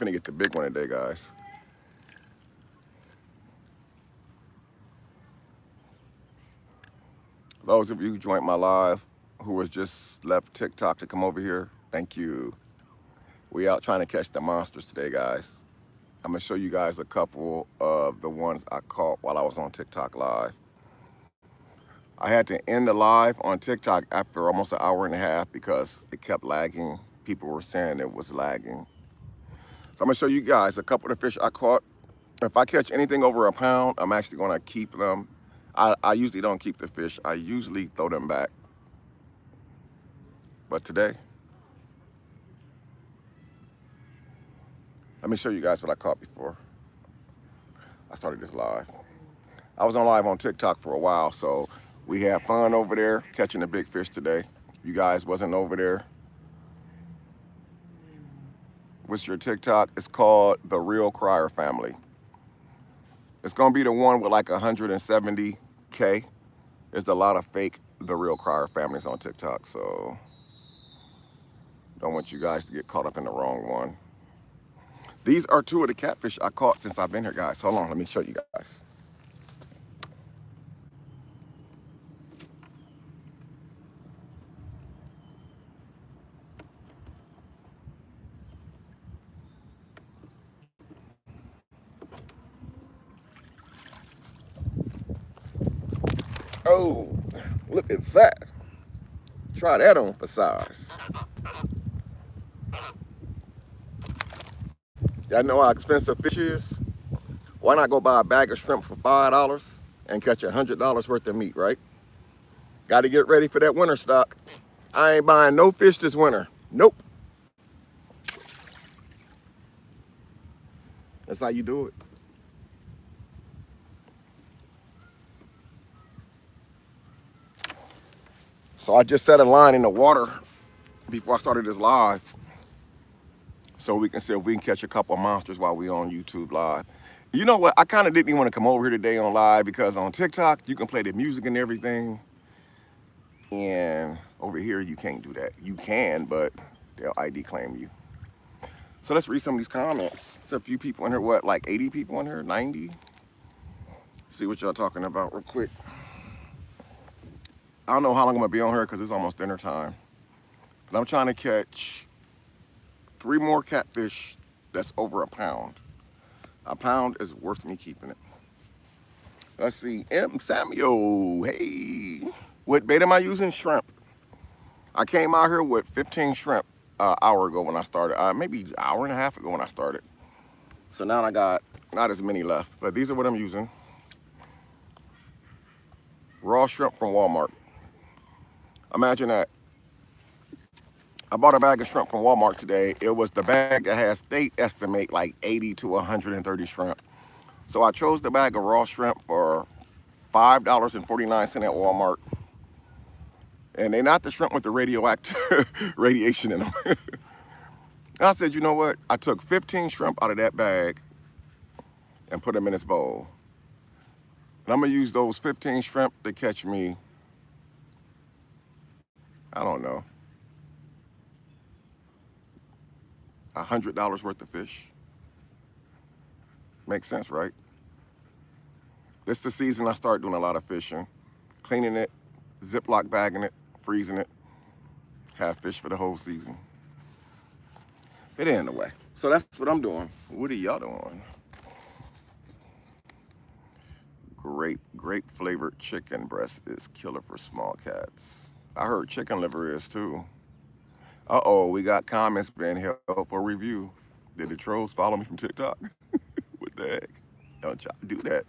finna get the big one today, guys. Those of you who joined my live, who was just left TikTok to come over here, thank you. We out trying to catch the monsters today, guys. I'm gonna show you guys a couple of the ones I caught while I was on TikTok live. I had to end the live on TikTok after almost an hour and a half because it kept lagging. People were saying it was lagging. So I'm gonna show you guys a couple of the fish I caught. If I catch anything over a pound, I'm actually gonna keep them. I usually don't keep the fish. I usually throw them back. But today, let me show you guys what I caught before I started this live. I was on live on TikTok for a while, so we had fun over there catching the big fish today. If you guys wasn't over there, what's your TikTok? It's called The Real Crier Family. It's gonna be the one with like 170K. There's a lot of fake The Real Crier families on TikTok, so don't want you guys to get caught up in the wrong one. These are two of the catfish I caught since I've been here, guys. Hold on, let me show you guys. Oh, look at that. Try that on for size. Y'all know how expensive fish is? Why not go buy a bag of shrimp for $5 and catch $100 worth of meat, right? Got to get ready for that winter stock. I ain't buying no fish this winter. Nope. That's how you do it. So I just set a line in the water before I started this live so we can see if we can catch a couple of monsters while we on YouTube live. You know what? I kind of didn't even want to come over here today on live because on TikTok, you can play the music and everything. And over here, you can't do that. You can, but they'll ID claim you. So let's read some of these comments. There's a few people in here, what, like 80 people in here, 90? See what y'all talking about real quick. I don't know how long I'm gonna be on here because it's almost dinner time. But I'm trying to catch 3 more catfish that's over a pound. A pound is worth me keeping it. Let's see, M. Samuel, hey. What bait am I using? Shrimp. I came out here with 15 shrimp an hour ago when I started. Maybe an hour and a half ago when I started. So now I got not as many left, but these are what I'm using. Raw shrimp from Walmart. Imagine that. I bought a bag of shrimp from Walmart today. It was the bag that has, they estimate like 80 to 130 shrimp. So I chose the bag of raw shrimp for $5.49 at Walmart. And they're not the shrimp with the radioactive radiation in them. I said, you know what? I took 15 shrimp out of that bag and put them in this bowl. And I'm gonna use those 15 shrimp to catch me, I don't know, $100 worth of fish. Makes sense, right? This is the season I start doing a lot of fishing. Cleaning it, Ziploc bagging it, freezing it. Have fish for the whole season. It ain't the way. So that's what I'm doing. What are y'all doing? Grape flavored chicken breast is killer for small cats. I heard chicken liver is too. Uh-oh, we got comments being held for review. Did the trolls follow me from TikTok? What the heck? Don't y'all do that.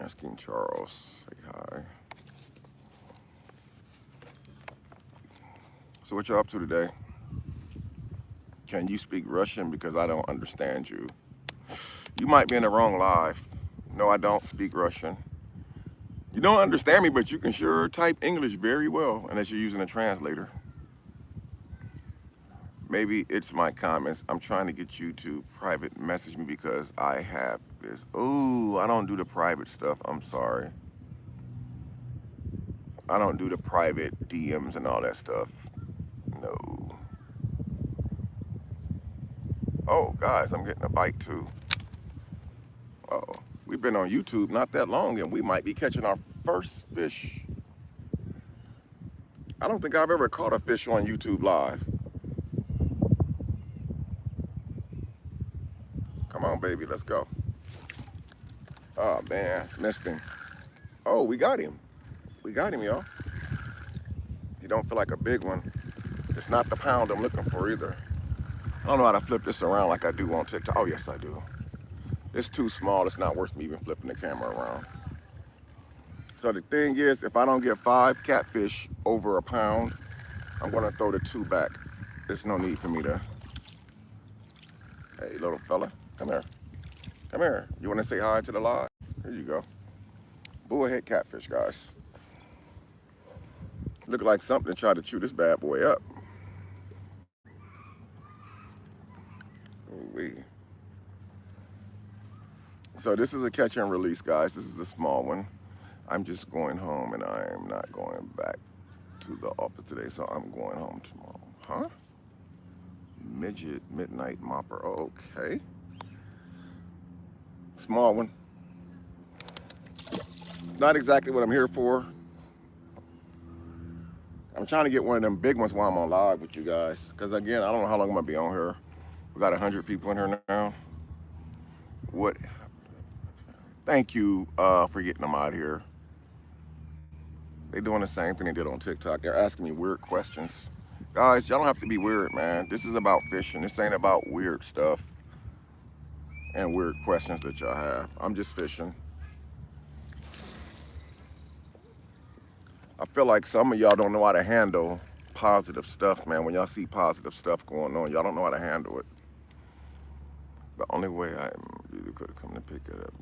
Asking Charles, say hi. So what y'all up to today? Can you speak Russian? Because I don't understand you. You might be in the wrong live. No, I don't speak Russian. You don't understand me, but you can sure type English very well, unless you're using a translator. Maybe it's my comments. I'm trying to get you to private message me because I have this. Oh, I don't do the private stuff. I'm sorry. I don't do the private DMs and all that stuff. No. Oh, guys, I'm getting a bite too. Oh, we've been on YouTube not that long, and we might be catching our first fish. I don't think I've ever caught a fish on YouTube live. Come on, baby, let's go. Oh, man, missed him. Oh, we got him. We got him, y'all. He don't feel like a big one. It's not the pound I'm looking for either. I don't know how to flip this around like I do on TikTok. Oh, yes, I do. It's too small. It's not worth me even flipping the camera around. So the thing is, if I don't get 5 catfish over a pound, I'm going to throw the 2 back. There's no need for me to... Hey, little fella, come here. Come here. You want to say hi to the live? Here you go. Bullhead catfish, guys. Look like something tried to chew this bad boy up. Ooh-wee. So this is a catch and release, guys. This is a small one. I'm just going home, and I'm not going back to the office today, so I'm going home tomorrow. Huh? Midget midnight mopper. Okay. Small one. Not exactly what I'm here for. I'm trying to get one of them big ones while I'm on live with you guys. Because again, I don't know how long I'm going to be on here. We got 100 people in here now. What? Thank you for getting them out here. They're doing the same thing they did on TikTok. They're asking me weird questions. Guys, y'all don't have to be weird, man. This is about fishing. This ain't about weird stuff and weird questions that y'all have. I'm just fishing. I feel like some of y'all don't know how to handle positive stuff, man. When y'all see positive stuff going on, y'all don't know how to handle it. The only way you could have come to pick it up.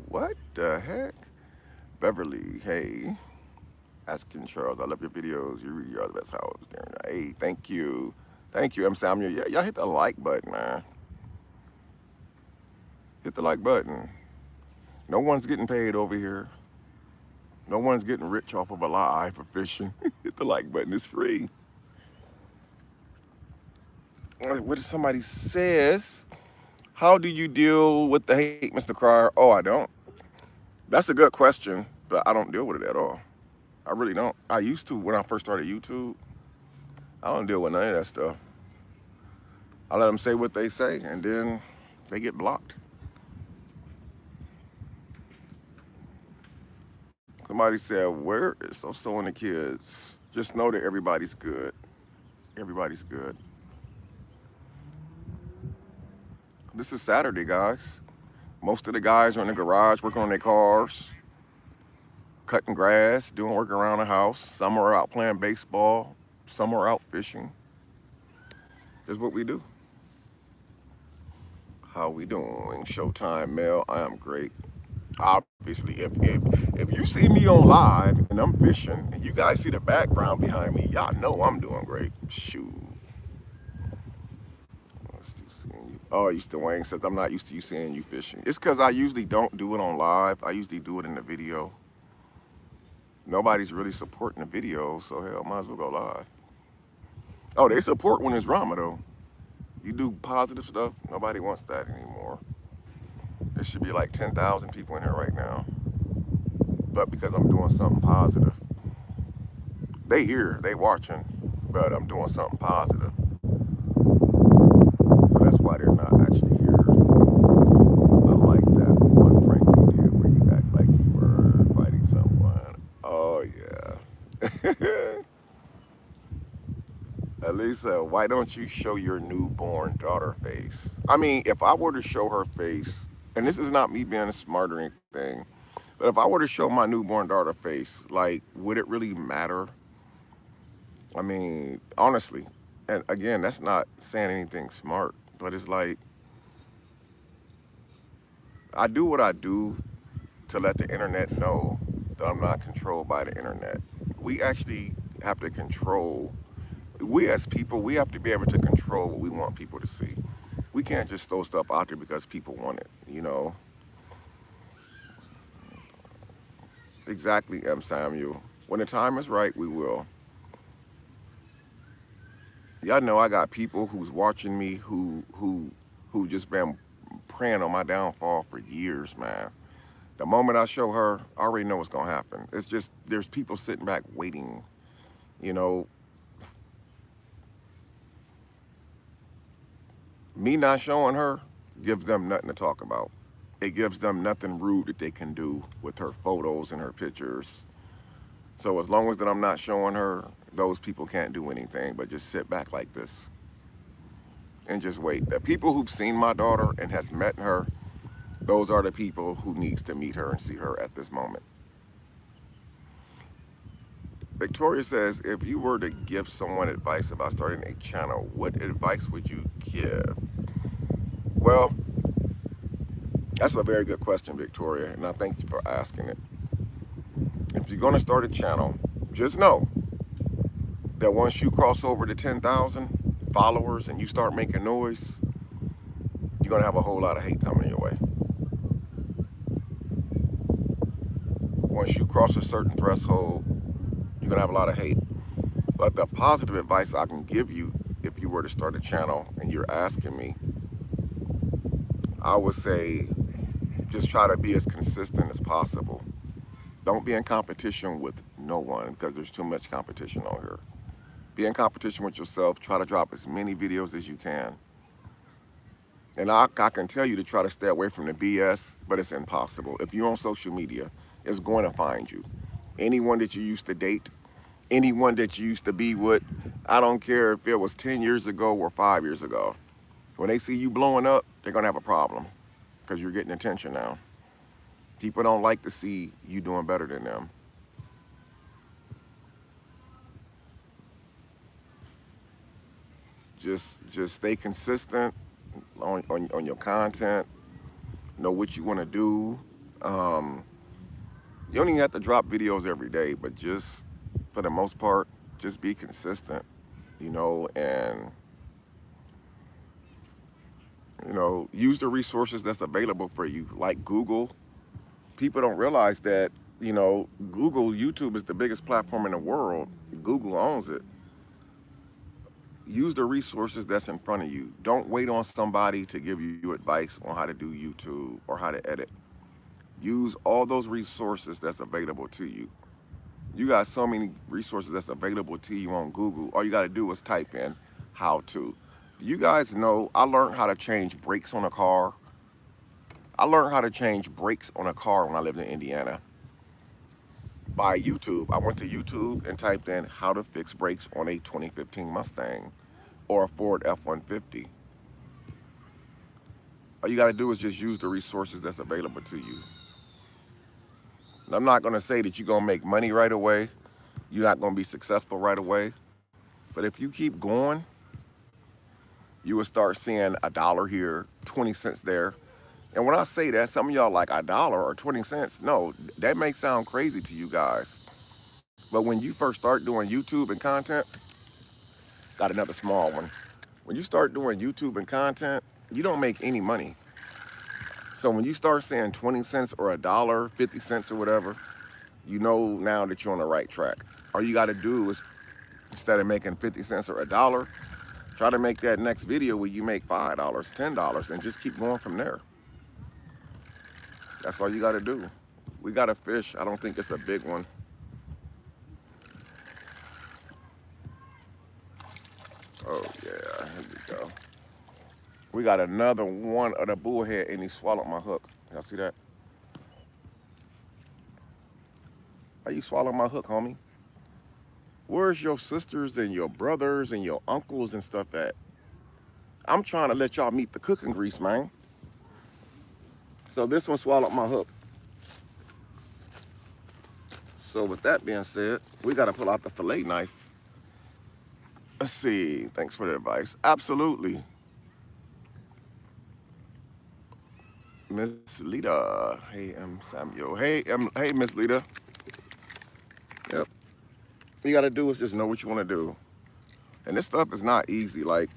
What the heck? Beverly, hey. Asking Charles, I love your videos. You really are the best house. Hey, thank you. Thank you, M. Samuel. Yeah, y'all hit the like button, man. Hit the like button. No one's getting paid over here. No one's getting rich off of a lie for fishing. Hit the like button. It's free. What if somebody says, how do you deal with the hate, Mr. Cryer? Oh, I don't. That's a good question, but I don't deal with it at all. I really don't. I used to when I first started YouTube. I don't deal with none of that stuff. I let them say what they say, and then they get blocked. Somebody said, where is so and the kids? Just know that everybody's good. Everybody's good. This is Saturday, guys. Most of the guys are in the garage working on their cars, cutting grass, doing work around the house. Some are out playing baseball. Some are out fishing. That's what we do. How we doing? Showtime, Mel. I am great. Obviously, if you see me on live and I'm fishing, and you guys see the background behind me, y'all know I'm doing great. Shoot. Oh, used to Wayne says, I'm not used to you seeing you fishing. It's because I usually don't do it on live. I usually do it in the video. Nobody's really supporting the video, so hell, might as well go live. Oh, they support when it's drama, though. You do positive stuff, nobody wants that anymore. There should be like 10,000 people in here right now. But because I'm doing something positive, they here, they watching, but I'm doing something positive. So that's why they're not actually here. I like that one prank you did where you act like you were fighting someone. Oh, yeah. Elisa, why don't you show your newborn daughter face? I mean, if I were to show her face, and this is not me being smart or anything, but if I were to show my newborn daughter face, like, would it really matter? I mean, honestly, and again, that's not saying anything smart, but it's like, I do what I do to let the internet know that I'm not controlled by the internet. We actually have to control, we as people, we have to be able to control what we want people to see. We can't just throw stuff out there because people want it, you know? Exactly, M. Samuel. When the time is right, we will. Y'all know I got people who's watching me who just been praying on my downfall for years, man. The moment I show her, I already know what's gonna happen. It's just there's people sitting back waiting. You know, me not showing her gives them nothing to talk about. It gives them nothing rude that they can do with her photos and her pictures. So as long as that I'm not showing her, those people can't do anything but just sit back like this and just wait. The people who've seen my daughter and has met her, those are the people who needs to meet her and see her at this moment. Victoria says, if you were to give someone advice about starting a channel, what advice would you give? Well, that's a very good question, Victoria, and I thank you for asking it. If you're going to start a channel, just know that once you cross over to 10,000 followers and you start making noise, you're going to have a whole lot of hate coming your way. Once you cross a certain threshold, you're going to have a lot of hate. But the positive advice I can give you if you were to start a channel and you're asking me, I would say just try to be as consistent as possible. Don't be in competition with no one because there's too much competition on here. Be in competition with yourself. Try to drop as many videos as you can. And I can tell you to try to stay away from the BS, but it's impossible. If you're on social media, it's going to find you. Anyone that you used to date, anyone that you used to be with, I don't care if it was 10 years ago or 5 years ago. When they see you blowing up, they're going to have a problem because you're getting attention now. People don't like to see you doing better than them. Just stay consistent on your content. Know what you want to do. You don't even have to drop videos every day, but just for the most part, just be consistent, and use the resources that's available for you, like Google. People don't realize that, Google, YouTube is the biggest platform in the world. Google owns it. Use the resources that's in front of you. Don't wait on somebody to give you advice on how to do YouTube or how to edit. Use all those resources that's available to you. You got so many resources that's available to you on Google. All you got to do is type in how to. You guys know I learned how to change brakes on a car. I learned how to change brakes on a car when I lived in Indiana by YouTube. I went to YouTube and typed in how to fix brakes on a 2015 Mustang or a Ford F-150. All you got to do is just use the resources that's available to you. And I'm not going to say that you're going to make money right away. You're not going to be successful right away. But if you keep going, you will start seeing $1 here, 20 cents there. And when I say that, some of y'all like $1 or 20 cents. No, that may sound crazy to you guys. But when you first start doing YouTube and content, got another small one. When you start doing YouTube and content, you don't make any money. So when you start saying 20 cents or $1, 50 cents or whatever, you know now that you're on the right track. All you got to do is, instead of making 50 cents or $1, try to make that next video where you make $5, $10, and just keep going from there. That's all you got to do. We got a fish. I don't think it's a big one. Oh, yeah. Here we go. We got another one of the bullhead, and he swallowed my hook. Y'all see that? Why you swallow my hook, homie? Where's your sisters and your brothers and your uncles and stuff at? I'm trying to let y'all meet the cooking grease, man. So this one swallowed my hook. So with that being said, we got to pull out the fillet knife. Let's see. Thanks for the advice. Absolutely. Miss Lita. Hey, Samuel. Hey, Miss Lita. Yep. All you got to do is just know what you want to do. And this stuff is not easy. Like,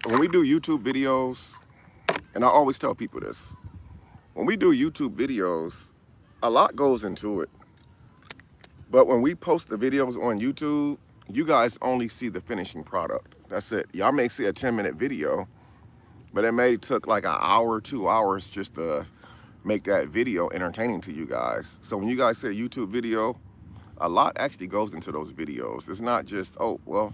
when we do YouTube videos, and I always tell people this, when we do YouTube videos, a lot goes into it. But when we post the videos on YouTube, you guys only see the finishing product. That's it. Y'all may see a 10-minute video, but it may took like an hour, 2 hours just to make that video entertaining to you guys. So when you guys say YouTube video, a lot actually goes into those videos. It's not just, oh, well,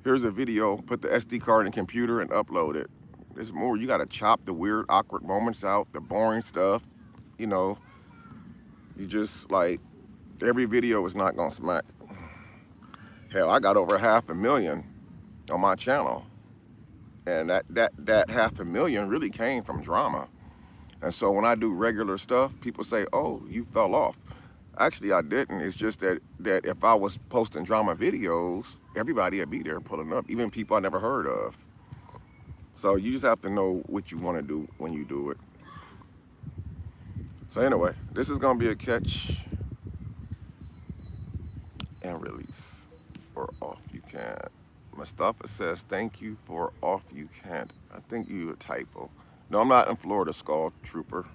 here's a video, put the SD card in the computer and upload it. There's more. You got to chop the weird, awkward moments out, the boring stuff. You know, you just like, every video is not going to smack. Hell, I got over 500,000 on my channel. And that 500,000 really came from drama. And so when I do regular stuff, people say, oh, you fell off. Actually, I didn't. It's just that if I was posting drama videos, everybody would be there pulling up, even people I never heard of. So you just have to know what you want to do when you do it. So anyway, this is going to be a catch and release or off you can't. Mustafa says, thank you for off you can't. I think you a typo. No, I'm not in Florida, Skull Trooper.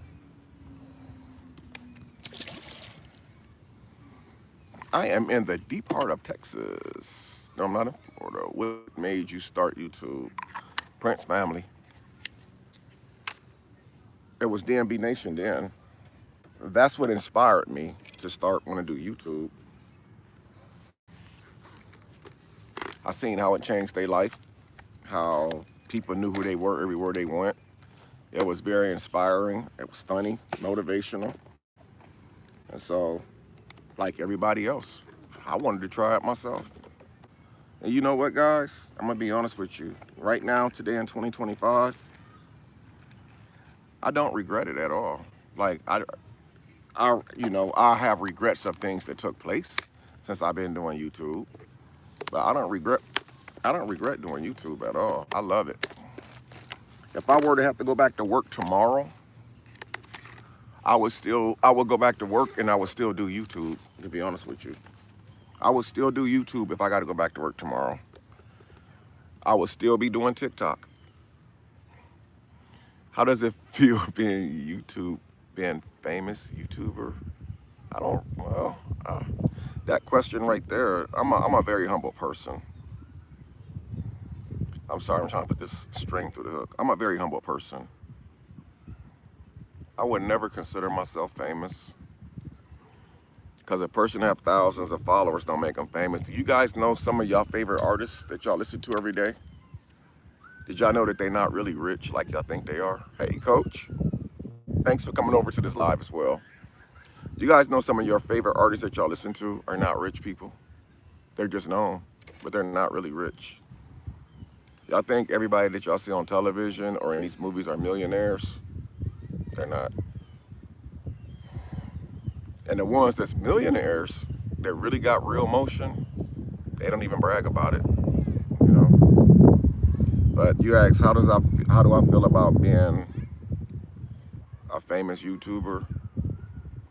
I am in the deep heart of Texas. No, I'm not in Florida. What made you start YouTube? Prince family. It was DMB Nation then. That's what inspired me to start wanting to do YouTube. I seen how it changed their life, how people knew who they were everywhere they went. It was very inspiring. It was funny, motivational. And so, like everybody else, I wanted to try it myself. And you know what, guys? I'm gonna be honest with you. Right now, today in 2025, I don't regret it at all. Like I have regrets of things that took place since I've been doing YouTube, but I don't regret doing YouTube at all. I love it. If I were to have to go back to work tomorrow, I would go back to work and I would still do YouTube, to be honest with you. I would still do YouTube if I got to go back to work tomorrow. I would still be doing TikTok. How does it feel being famous YouTuber? That question right there, I'm a very humble person. I'm sorry, I'm trying to put this string through the hook. I'm a very humble person. I would never consider myself famous, because a person have thousands of followers don't make them famous. Do you guys know some of y'all favorite artists that y'all listen to every day? Did y'all know that they're not really rich like y'all think they are? Hey, Coach, thanks for coming over to this live as well. You guys know some of your favorite artists that y'all listen to are not rich people? They're just known, but they're not really rich. Y'all think everybody that y'all see on television or in these movies are millionaires? They're not. And the ones that's millionaires that really got real motion, they don't even brag about it, you know? But you ask, how do I feel about being a famous YouTuber?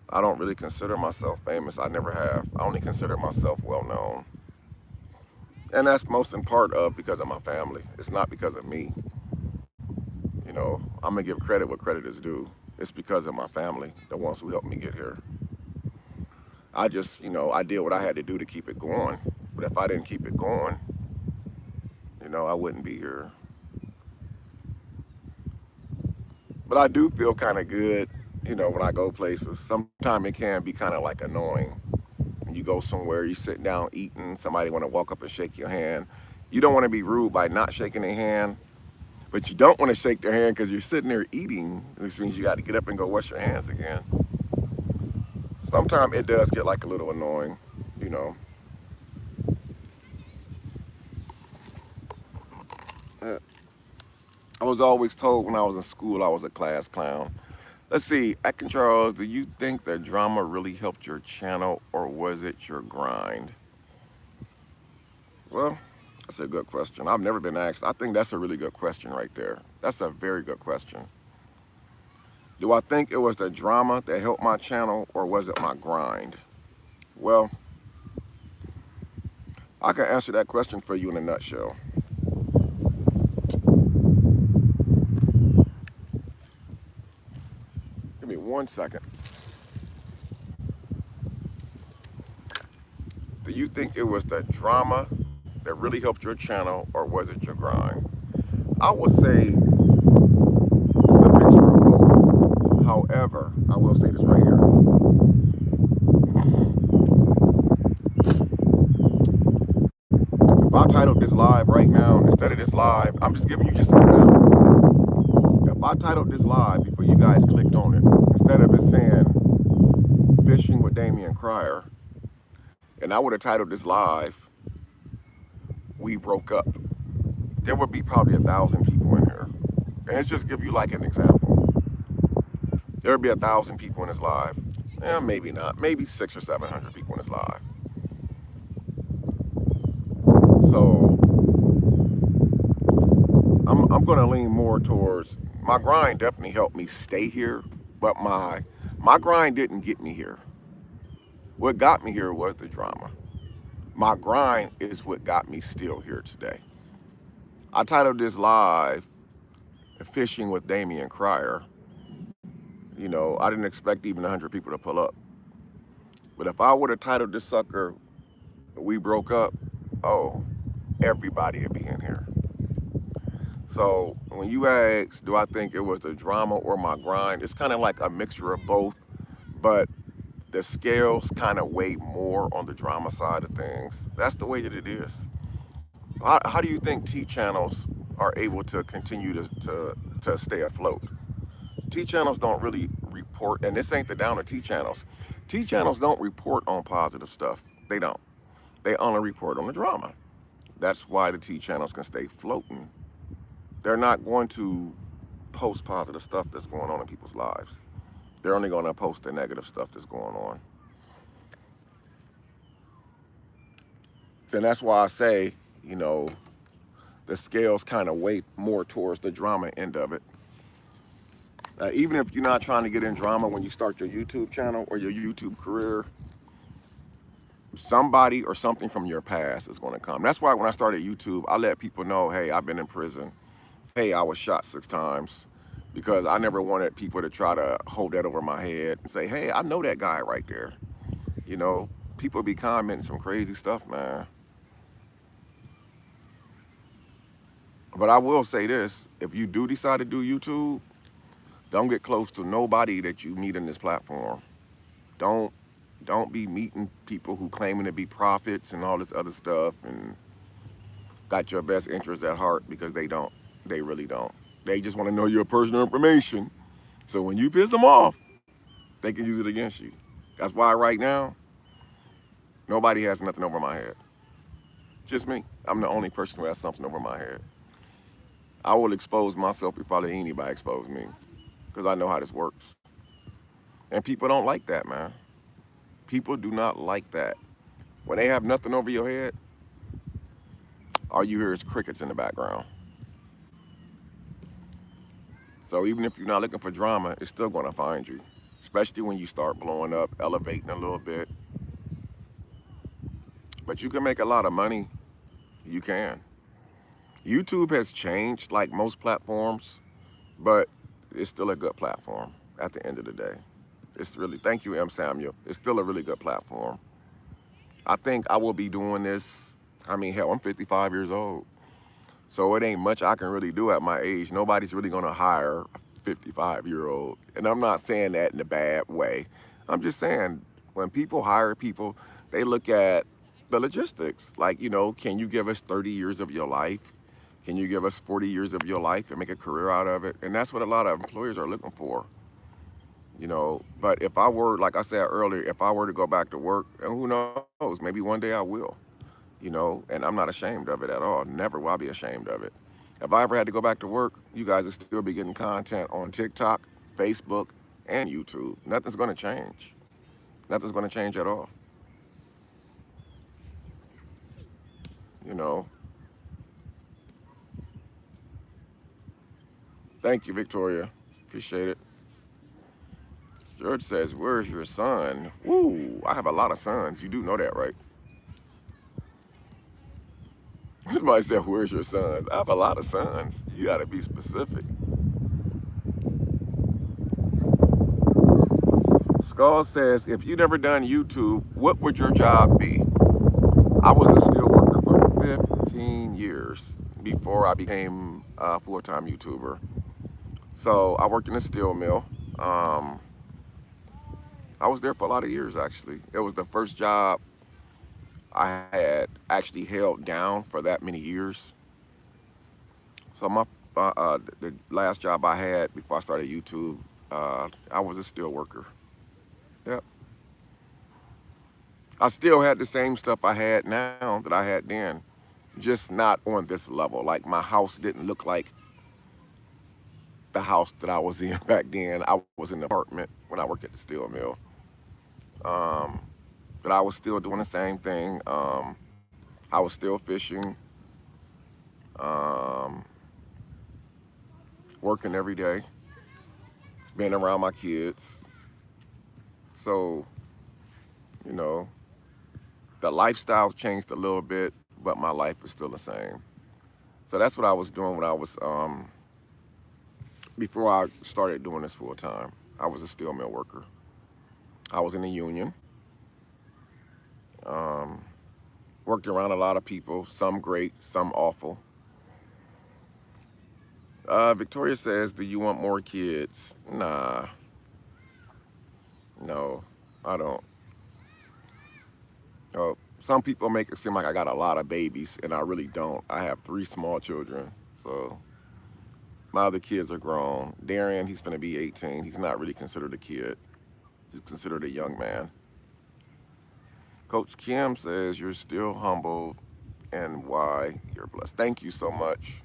I don't really consider myself famous. I never have. I only consider myself well-known. And that's most in part because of my family. It's not because of me. You know, I'm gonna give credit what credit is due. It's because of my family, the ones who helped me get here. I just, I did what I had to do to keep it going. But if I didn't keep it going, I wouldn't be here. But I do feel kind of good, when I go places. Sometimes it can be kind of like annoying. When you go somewhere, you sit down eating, somebody want to walk up and shake your hand. You don't want to be rude by not shaking their hand, but you don't want to shake their hand because you're sitting there eating, which means you got to get up and go wash your hands again. Sometimes it does get like a little annoying, I was always told when I was in school I was a class clown. Let's see, Akin Charles, do you think that drama really helped your channel, or was it your grind? Well, that's a good question. I've never been asked. I think that's a really good question right there. That's a very good question. Do I think it was the drama that helped my channel, or was it my grind? Well, I can answer that question for you in a nutshell. Give me 1 second. Do you think it was the drama that really helped your channel, or was it your grind? I would say it's a mixture of both. However, I will say this right here. If I titled this live right now, instead of this live, I'm just giving you just an example. If I titled this live before you guys clicked on it, instead of it saying fishing with Damion Cryer, and I would have titled this live, we broke up, there would be probably 1,000 people in here. And it's just give you like an example. There would be 1,000 people in this live. Maybe not. Maybe 600 or 700 people in this live. So I'm going to lean more towards my grind. Definitely helped me stay here, but my grind didn't get me here. What got me here was the drama. My grind is what got me still here today. I titled this live Fishing with Damion Cryer. You know, I didn't expect even 100 people to pull up. But if I would have titled this sucker We Broke Up, oh, everybody would be in here. So when you ask, do I think it was the drama or my grind? It's kind of like a mixture of both, but the scales kind of weigh more on the drama side of things. That's the way that it is. How do you think T channels are able to continue to stay afloat? T channels don't really report, and this ain't the down of T channels. T channels don't report on positive stuff. They don't. They only report on the drama. That's why the T channels can stay floating. They're not going to post positive stuff that's going on in people's lives. They're only going to post the negative stuff that's going on. And that's why I say, you know, the scales kind of weigh more towards the drama end of it. Even if you're not trying to get in drama when you start your YouTube channel or your YouTube career, somebody or something from your past is going to come. That's why when I started YouTube, I let people know, hey, I've been in prison. Hey, I was shot 6 times, because I never wanted people to try to hold that over my head and say, hey, I know that guy right there. You know, people be commenting some crazy stuff, man. But I will say this, if you do decide to do YouTube, don't get close to nobody that you meet in this platform. Don't be meeting people who claiming to be prophets and all this other stuff and got your best interest at heart, because they don't. They really don't. They just want to know your personal information. So when you piss them off, they can use it against you. That's why right now, nobody has nothing over my head. Just me. I'm the only person who has something over my head. I will expose myself before I let anybody expose me, because I know how this works. And people don't like that, man. People do not like that. When they have nothing over your head, all you hear is crickets in the background. So even if you're not looking for drama, it's still going to find you, especially when you start blowing up, elevating a little bit. But you can make a lot of money. You can. YouTube has changed like most platforms, but it's still a good platform at the end of the day. It's really, thank you, M. Samuel. It's still a really good platform. I think I will be doing this. I mean, hell, I'm 55 years old. So it ain't much I can really do at my age. Nobody's really gonna hire a 55-year-old. And I'm not saying that in a bad way. I'm just saying, when people hire people, they look at the logistics. Like, you know, can you give us 30 years of your life? Can you give us 40 years of your life and make a career out of it? And that's what a lot of employers are looking for. You know, but if I were, like I said earlier, if I were to go back to work, and who knows, maybe one day I will. You know, and I'm not ashamed of it at all. Never will I be ashamed of it. If I ever had to go back to work, you guys would still be getting content on TikTok, Facebook, and YouTube. Nothing's going to change. Nothing's going to change at all. You know. Thank you, Victoria. Appreciate it. George says, where's your son? Woo, I have a lot of sons. You do know that, right? Somebody said, where's your sons? I have a lot of sons. You got to be specific. Skull says, if you never done YouTube, what would your job be? I was a steel worker for 15 years before I became a full-time YouTuber. So I worked in a steel mill. Um, I was there for a lot of years, actually. It was the first job I had actually held down for that many years. So the last job I had before I started YouTube, I was a steel worker. Yep. I still had the same stuff I had now that I had then, just not on this level. Like my house didn't look like the house that I was in back then. I was in an apartment when I worked at the steel mill. Um, but I was still doing the same thing. I was still fishing, um, working every day, being around my kids. So, you know, the lifestyle changed a little bit, but my life is still the same. So that's what I was doing when I was before I started doing this full time. I was a steel mill worker. I was in the union. Um, Worked around a lot of people, some great, some awful. Victoria says, "Do you want more kids?" Nah, no, I don't. Some people make it seem like I got a lot of babies, and I really don't. I have three small children, so my other kids are grown. Darian, he's going to be 18. He's not really considered a kid. He's considered a young man. Coach Kim says, "You're still humble, and why you're blessed." Thank you so much.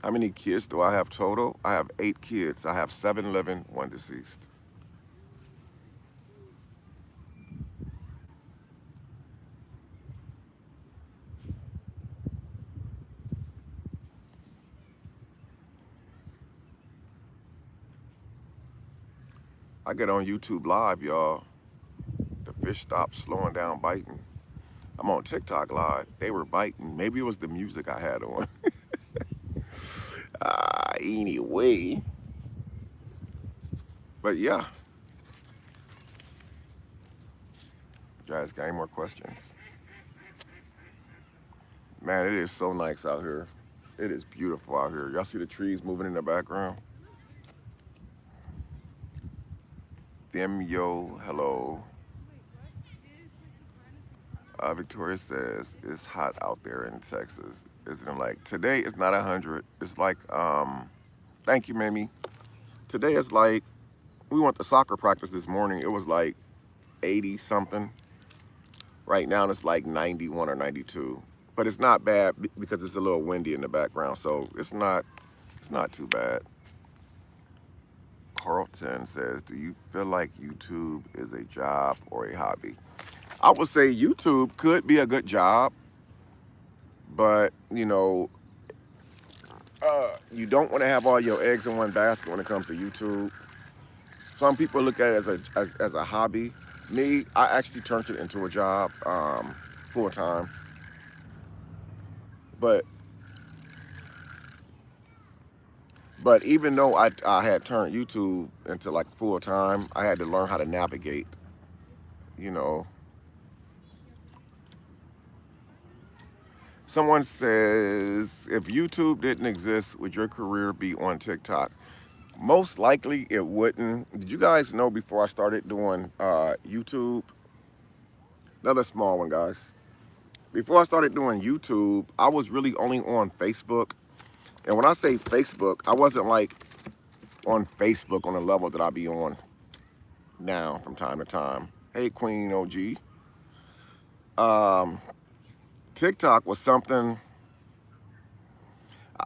How many kids do I have total? I have 8 kids. I have 7 living, 1 deceased. I get on YouTube Live, y'all. The fish stopped slowing down biting. I'm on TikTok Live. They were biting. Maybe it was the music I had on. Anyway. But yeah, you guys got any more questions? Man, it is so nice out here. It is beautiful out here. Y'all see the trees moving in the background? Them yo, hello. Victoria says it's hot out there in Texas. Isn't it like today? It's not 100. It's like Thank you, Mimi. Today it's like we went to soccer practice this morning. It was like 80 something. Right now it's like 91 or 92. But it's not bad because it's a little windy in the background, so it's not too bad. Carlton says, "Do you feel like YouTube is a job or a hobby?" I would say YouTube could be a good job, but you don't want to have all your eggs in one basket when it comes to YouTube. Some people look at it as a hobby. Me, I actually turned it into a job, full time. But even though I had turned YouTube into like full time, I had to learn how to navigate. You know, someone says, if YouTube didn't exist, would your career be on TikTok? Most likely it wouldn't. Did you guys know before I started doing YouTube? Another small one, guys. Before I started doing YouTube, I was really only on Facebook. And when I say Facebook, I wasn't like on Facebook on the level that I be on now from time to time. Hey, Queen OG. Um, TikTok was something.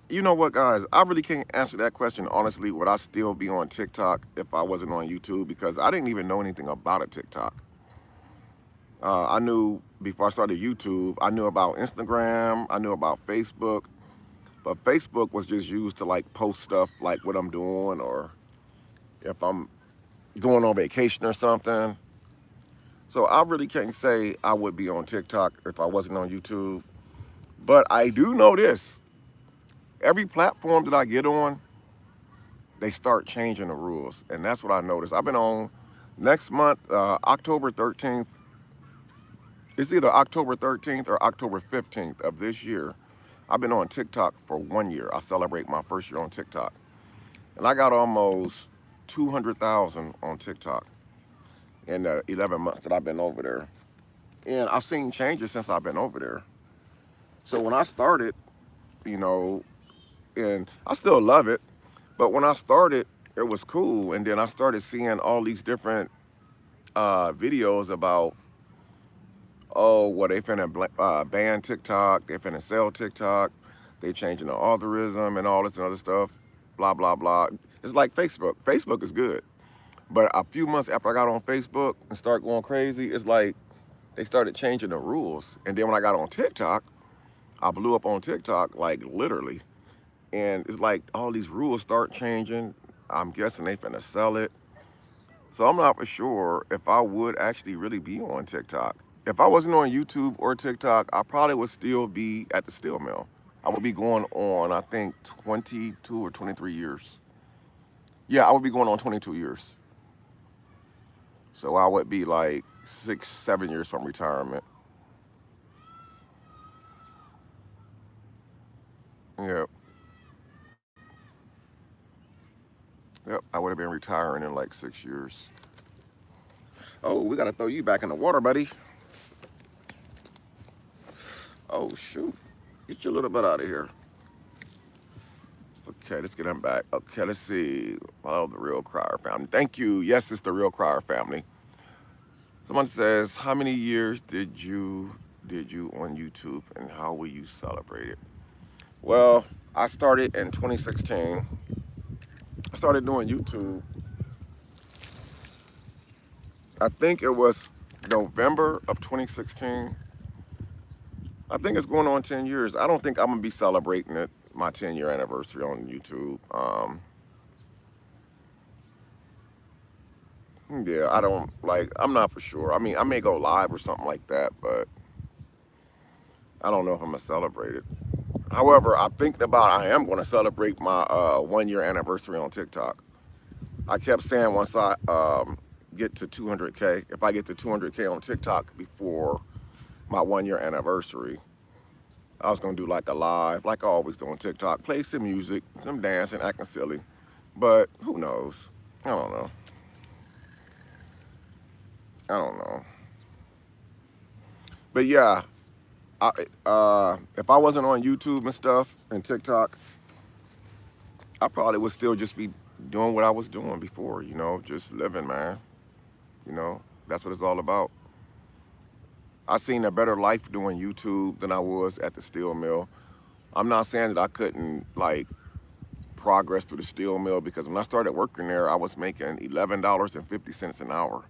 You know what, guys? I really can't answer that question honestly. Would I still be on TikTok if I wasn't on YouTube? Because I didn't even know anything about a TikTok. I knew before I started YouTube, I knew about Instagram, I knew about Facebook, but Facebook was just used to like post stuff like what I'm doing or if I'm going on vacation or something. So I really can't say I would be on TikTok if I wasn't on YouTube. But I do know this. Every platform that I get on, they start changing the rules. And that's what I noticed. I've been on next month, October 13th. It's either October 13th or October 15th of this year. I've been on TikTok for 1 year. I celebrate my first year on TikTok. And I got almost 200,000 on TikTok in the 11 months that I've been over there. And I've seen changes since I've been over there. So when I started, you know, and I still love it, but when I started, it was cool. And then I started seeing all these different videos about, oh, well, they finna ban TikTok, they finna sell TikTok, they changing the algorithm and all this and other stuff, blah, blah, blah. It's like Facebook. Facebook is good. But a few months after I got on Facebook and started going crazy, it's like they started changing the rules. And then when I got on TikTok, I blew up on TikTok, like literally. And it's like all these rules start changing. I'm guessing they finna sell it. So I'm not for sure if I would actually really be on TikTok. If I wasn't on YouTube or TikTok, I probably would still be at the steel mill. I would be going on, I think, 22 or 23 years. Yeah, I would be going on 22 years. So I would be like 6, 7 years from retirement. Yep. Yep. I would have been retiring in like 6 years. Oh, we got to throw you back in the water, buddy. Oh, shoot. Get your little butt out of here. Okay, let's get him back. Okay, let's see. Oh, the Real Crier family. Thank you. Yes, it's the Real Crier family. Someone says, how many years did you on YouTube and how will you celebrate it? Well, I started in 2016. I started doing YouTube. I think it was November of 2016. I think it's going on 10 years. I don't think I'm gonna be celebrating it, my 10-year anniversary on YouTube. Yeah, I don't like. I'm not for sure. I mean, I may go live or something like that, but I don't know if I'm gonna celebrate it. However, I'm thinking about I am going to celebrate my 1 year anniversary on TikTok. I kept saying once I get to 200K, if I get to 200K on TikTok before my 1 year anniversary, I was going to do like a live, like I always do on TikTok, play some music, some dancing, acting silly. But who knows? I don't know. I don't know. But yeah, if I wasn't on YouTube and stuff and TikTok, I probably would still just be doing what I was doing before, just living, man. That's what it's all about. I seen a better life doing YouTube than I was at the steel mill. I'm not saying that I couldn't like progress through the steel mill because when I started working there, I was making $11.50 an hour.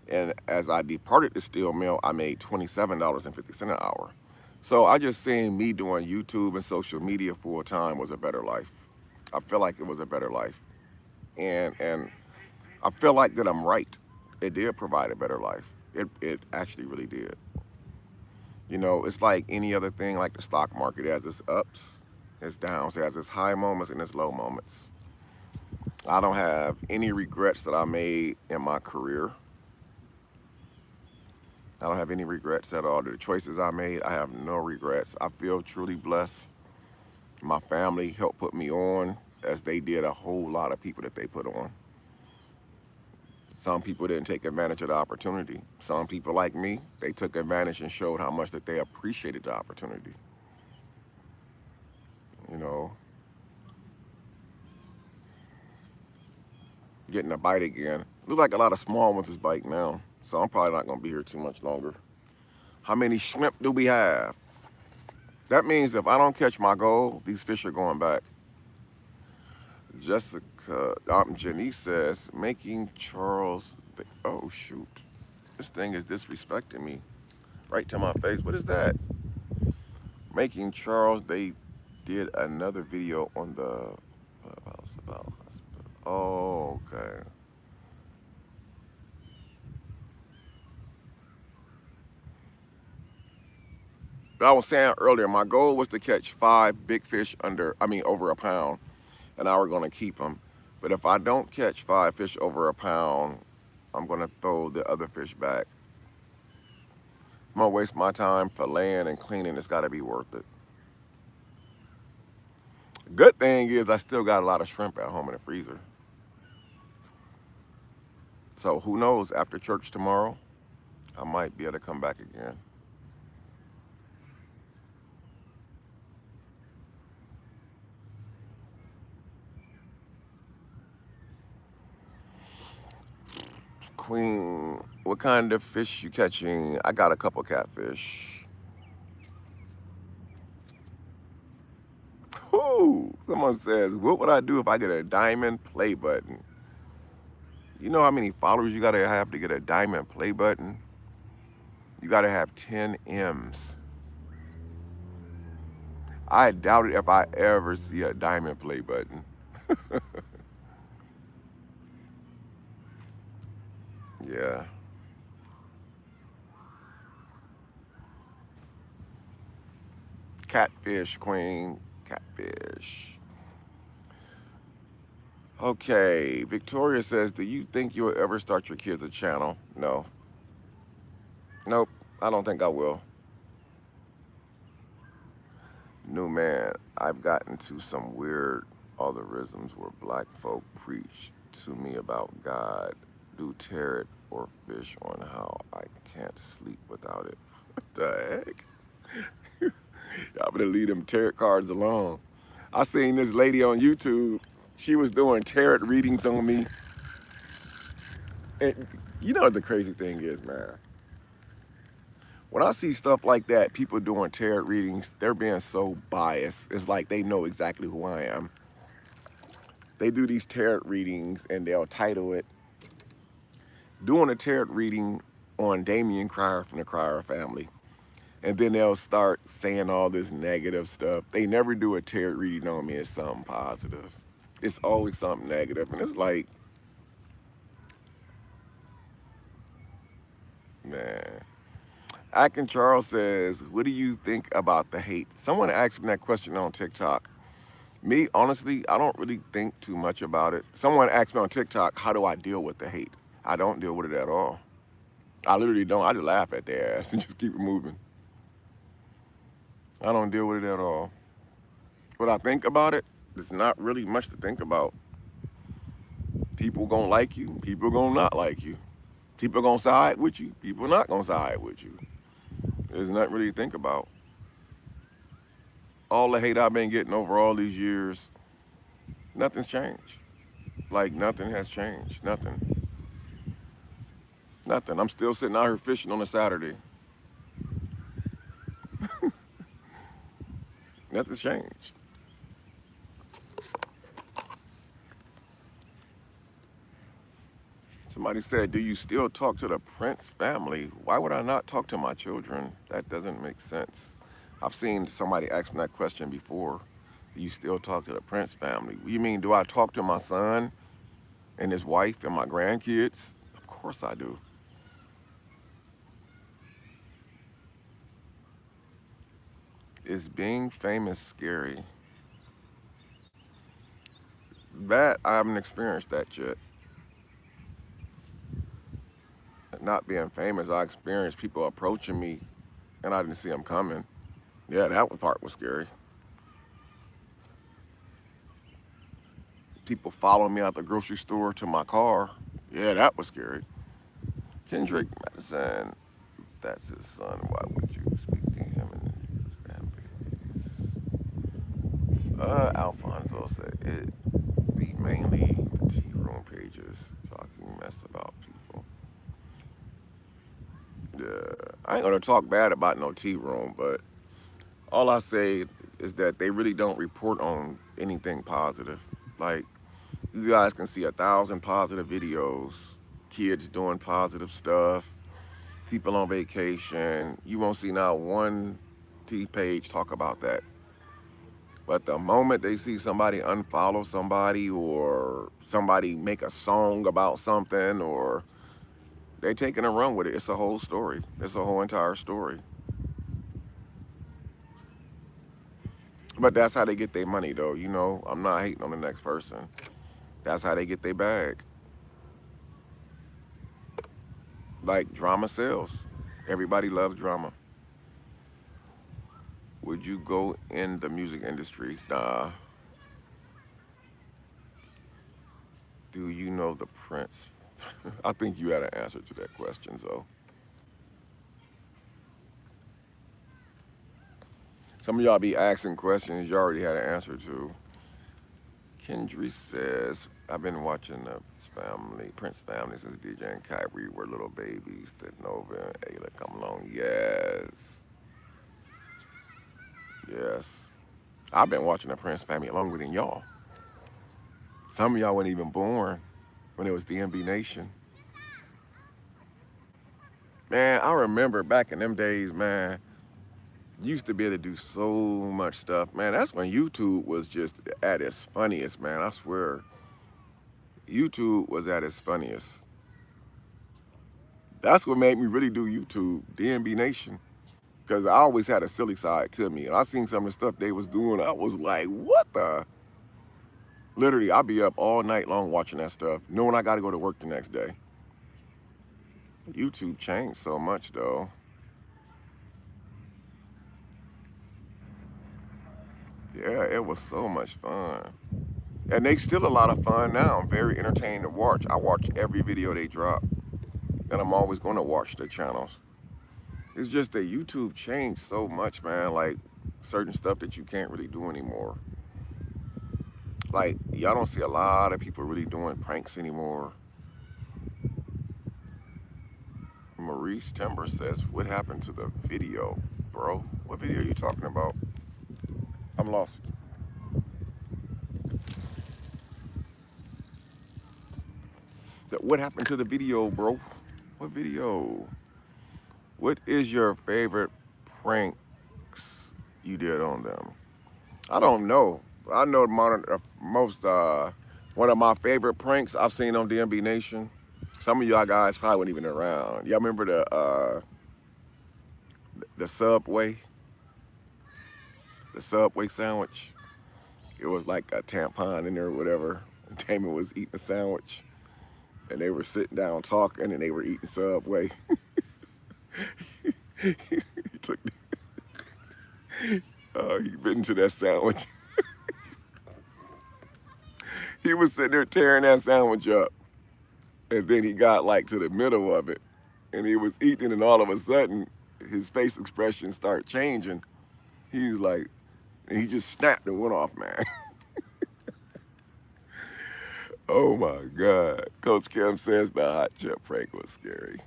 And as I departed the steel mill, I made $27.50 an hour. So I just seen me doing YouTube and social media full time was a better life. I feel like it was a better life. And I feel like that I'm right. It did provide a better life. It actually really did. It's like any other thing, like the stock market. It has its ups, its downs, it has its high moments and its low moments. I don't have any regrets that I made in my career. I don't have any regrets at all. The choices I made, I have no regrets. I feel truly blessed. My family helped put me on, as they did a whole lot of people that they put on. Some people didn't take advantage of the opportunity. Some people like me, they took advantage and showed how much that they appreciated the opportunity. You know, getting a bite again. Look like a lot of small ones is biting now. So I'm probably not gonna be here too much longer. How many shrimp do we have? That means if I don't catch my goal, these fish are going back. Janice says, making Charles, oh shoot. This thing is disrespecting me right to my face. What is that? Making Charles, they did another video on the about. Oh, okay. But I was saying earlier, my goal was to catch 5 big fish over a pound, and I were going to keep them. But if I don't catch 5 fish over a pound, I'm going to throw the other fish back. I'm going to waste my time filleting and cleaning. It's got to be worth it. Good thing is I still got a lot of shrimp at home in the freezer. So who knows, after church tomorrow, I might be able to come back again. Queen, what kind of fish you catching? I got a couple catfish. Ooh, someone says, what would I do if I get a diamond play button? You know how many followers you gotta have to get a diamond play button? You gotta have 10 M's. I doubt it if I ever see a diamond play button. Yeah. Catfish, queen. Catfish. Okay. Victoria says, do you think you'll ever start your kids a channel? No. Nope. I don't think I will. New man, I've gotten to some weird algorithms where black folk preach to me about God, do tarot or fish on how I can't sleep without it. What the heck? I'm gonna leave them tarot cards alone. I seen this lady on YouTube. She was doing tarot readings on me. And you know what the crazy thing is, man? When I see stuff like that, people doing tarot readings, they're being so biased. It's like they know exactly who I am. They do these tarot readings and they'll title it, doing a tarot reading on Damion Cryer from the Cryer family. And then they'll start saying all this negative stuff. They never do a tarot reading on me as something positive. It's always something negative. And it's like, man. Akin Charles says, what do you think about the hate? Someone asked me that question on TikTok. Me, honestly, I don't really think too much about it. Someone asked me on TikTok, how do I deal with the hate? I don't deal with it at all. I literally don't. I just laugh at their ass and just keep it moving. I don't deal with it at all. What I think about it, it's not really much to think about. People gonna like you, people gonna not like you. People gonna side with you, people not gonna side with you. There's nothing really to think about. All the hate I've been getting over all these years, nothing's changed. Like nothing has changed. Nothing. Nothing. I'm still sitting out here fishing on a Saturday. Nothing's changed. Somebody said, do you still talk to the Prince family? Why would I not talk to my children? That doesn't make sense. I've seen somebody ask me that question before. Do you still talk to the Prince family? You mean, do I talk to my son and his wife and my grandkids? Of course I do. Is being famous scary? That, I haven't experienced that yet. Not being famous, I experienced people approaching me and I didn't see them coming. Yeah, that part was scary. People following me out the grocery store to my car. Yeah, that was scary. Kendrick Madison, that's his son. Why would you speak to him and grandbabies? Alfonso said it be mainly the tea room pages talking mess about people. Yeah, I ain't gonna talk bad about no tea room, but all I say is that they really don't report on anything positive. Like, you guys can see 1,000 positive videos, kids doing positive stuff, people on vacation. You won't see not one tea page talk about that. But the moment they see somebody unfollow somebody or somebody make a song about something or they taking a run with it, it's a whole story. It's a whole entire story. But that's how they get their money though. You know, I'm not hating on the next person. That's how they get their bag. Like drama sells. Everybody loves drama. Would you go in the music industry? Nah. Do you know the Prince? I think you had an answer to that question, so. Some of y'all be asking questions you already had an answer to. Kendry says, I've been watching the Prince family since DJ and Kyrie were little babies. That Nova and Ayla come along. Yes. Yes. I've been watching the Prince family longer than y'all. Some of y'all weren't even born when it was DMB Nation. Man, I remember back in them days, man, you used to be able to do so much stuff. Man, that's when YouTube was just at its funniest, man. I swear. YouTube was at its funniest. That's what made me really do YouTube, DMB Nation. Because I always had a silly side to me. And I seen some of the stuff they was doing. I was like, what the? Literally, I'd be up all night long watching that stuff, knowing I got to go to work the next day. YouTube changed so much, though. Yeah, it was so much fun. And they still a lot of fun now. I'm very entertaining to watch. I watch every video they drop. And I'm always going to watch the channels. It's just that YouTube changed so much, man. Like, certain stuff that you can't really do anymore. Like, y'all don't see a lot of people really doing pranks anymore. Maurice Timber says, what happened to the video, bro? What video are you talking about? I'm lost. What happened to the video, bro? What video? What is your favorite pranks you did on them? I don't know. I know one of my favorite pranks I've seen on DMB Nation. Some of y'all guys probably weren't even around. Y'all remember the Subway? The Subway sandwich? It was like a tampon in there or whatever. Damion was eating a sandwich. And they were sitting down talking and they were eating Subway. he took he bit into that sandwich. He was sitting there tearing that sandwich up. And then he got like to the middle of it. And he was eating and all of a sudden his face expression started changing. He was like, and he just snapped and went off, man. Oh my God. Coach Kim says the hot chip prank was scary.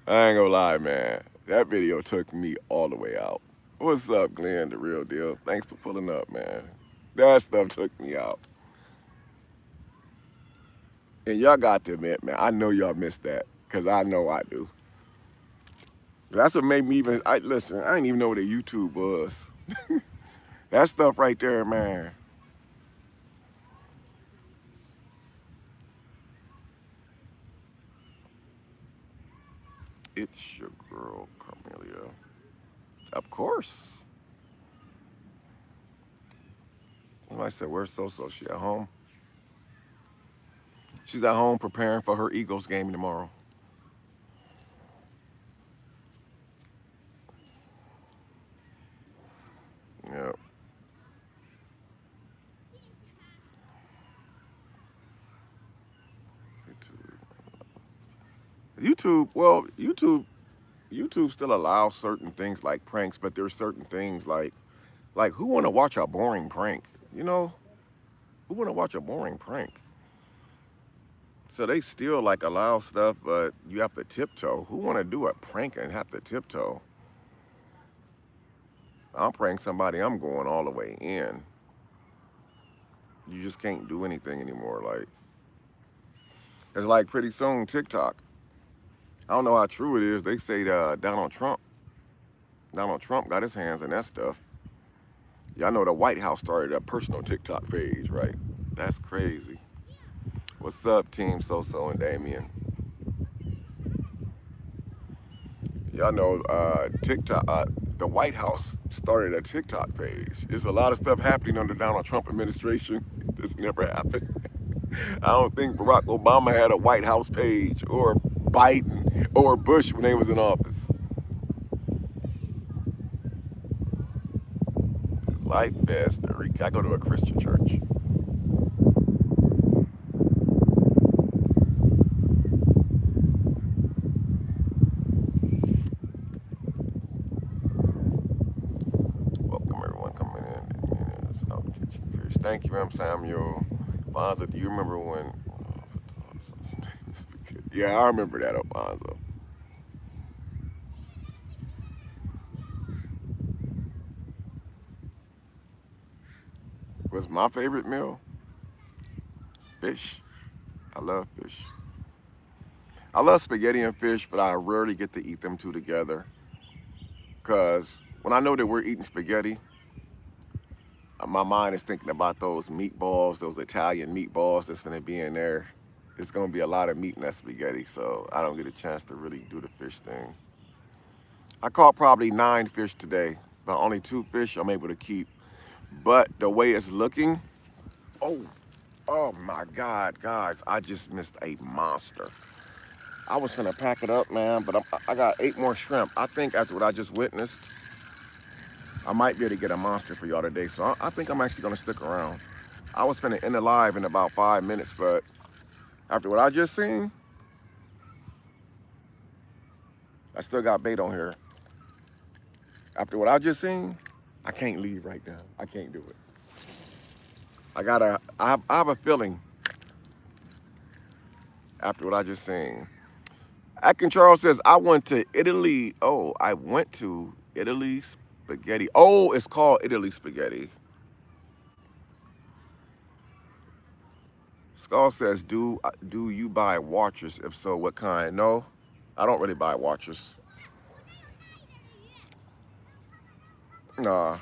I ain't gonna lie, man. That video took me all the way out. What's up, Glenn, the real deal? Thanks for pulling up, man. That stuff took me out. And y'all got to admit, man, I know y'all missed that, because I know I do. That's what made me even, listen, I didn't even know what a YouTube was. That stuff right there, man. It's your girl, Carmelia. Of course. Well, I said, where's So-So? She at home? She's at home preparing for her Eagles game tomorrow. Yep. YouTube still allows certain things like pranks, but there's certain things like who want to watch a boring prank? You know, who want to watch a boring prank? So they still like allow stuff, but you have to tiptoe. Who want to do a prank and have to tiptoe? I'll prank somebody, I'm going all the way in. You just can't do anything anymore. Like, it's like pretty soon TikTok. I don't know how true it is. They say Donald Trump got his hands in that stuff. Y'all know the White House started a personal TikTok page, right? That's crazy. What's up, Team So-So and Damion? Y'all know TikTok, the White House started a TikTok page. There's a lot of stuff happening under Donald Trump administration. This never happened. I don't think Barack Obama had a White House page or Biden or Bush when they was in office. Life Fest, I go to a Christian church. Welcome everyone coming in. Oh, fish. Thank you, Samuel. Alfonso, do you remember when? Yeah, I remember that, Alfonso. What's my favorite meal? Fish. I love fish. I love spaghetti and fish, but I rarely get to eat them two together. Because when I know that we're eating spaghetti, my mind is thinking about those meatballs, those Italian meatballs that's going to be in there. It's going to be a lot of meat in that spaghetti, so I don't get a chance to really do the fish thing. I caught probably 9 fish today, but only 2 fish I'm able to keep. But the way it's looking, oh my God, guys, I just missed a monster. I was gonna pack it up, man, but I got 8 more shrimp. I think after what I just witnessed, I might be able to get a monster for y'all today. So I think I'm actually gonna stick around. I was gonna end the live in about 5 minutes, but after what I just seen, I still got bait on here. After what I just seen, I can't leave right now. I can't do it. I have a feeling after what I just seen. Akin Charles says, I went to Italy. Oh, I went to Italy spaghetti. Oh, it's called Italy spaghetti. Skull says, do you buy watchers? If so, what kind? No, I don't really buy watchers. Nah.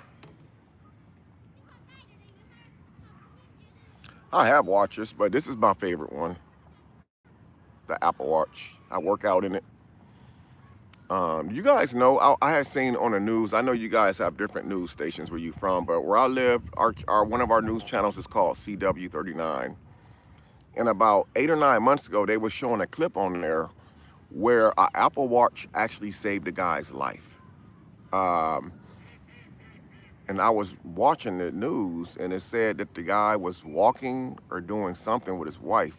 I have watchers, but this is my favorite one. The Apple Watch. I work out in it. You guys know, I had seen on the news, I know you guys have different news stations where you from, but where I live, one of our news channels is called CW39. And about 8 or 9 months ago, they were showing a clip on there where an Apple Watch actually saved a guy's life. And I was watching the news, and it said that the guy was walking or doing something with his wife,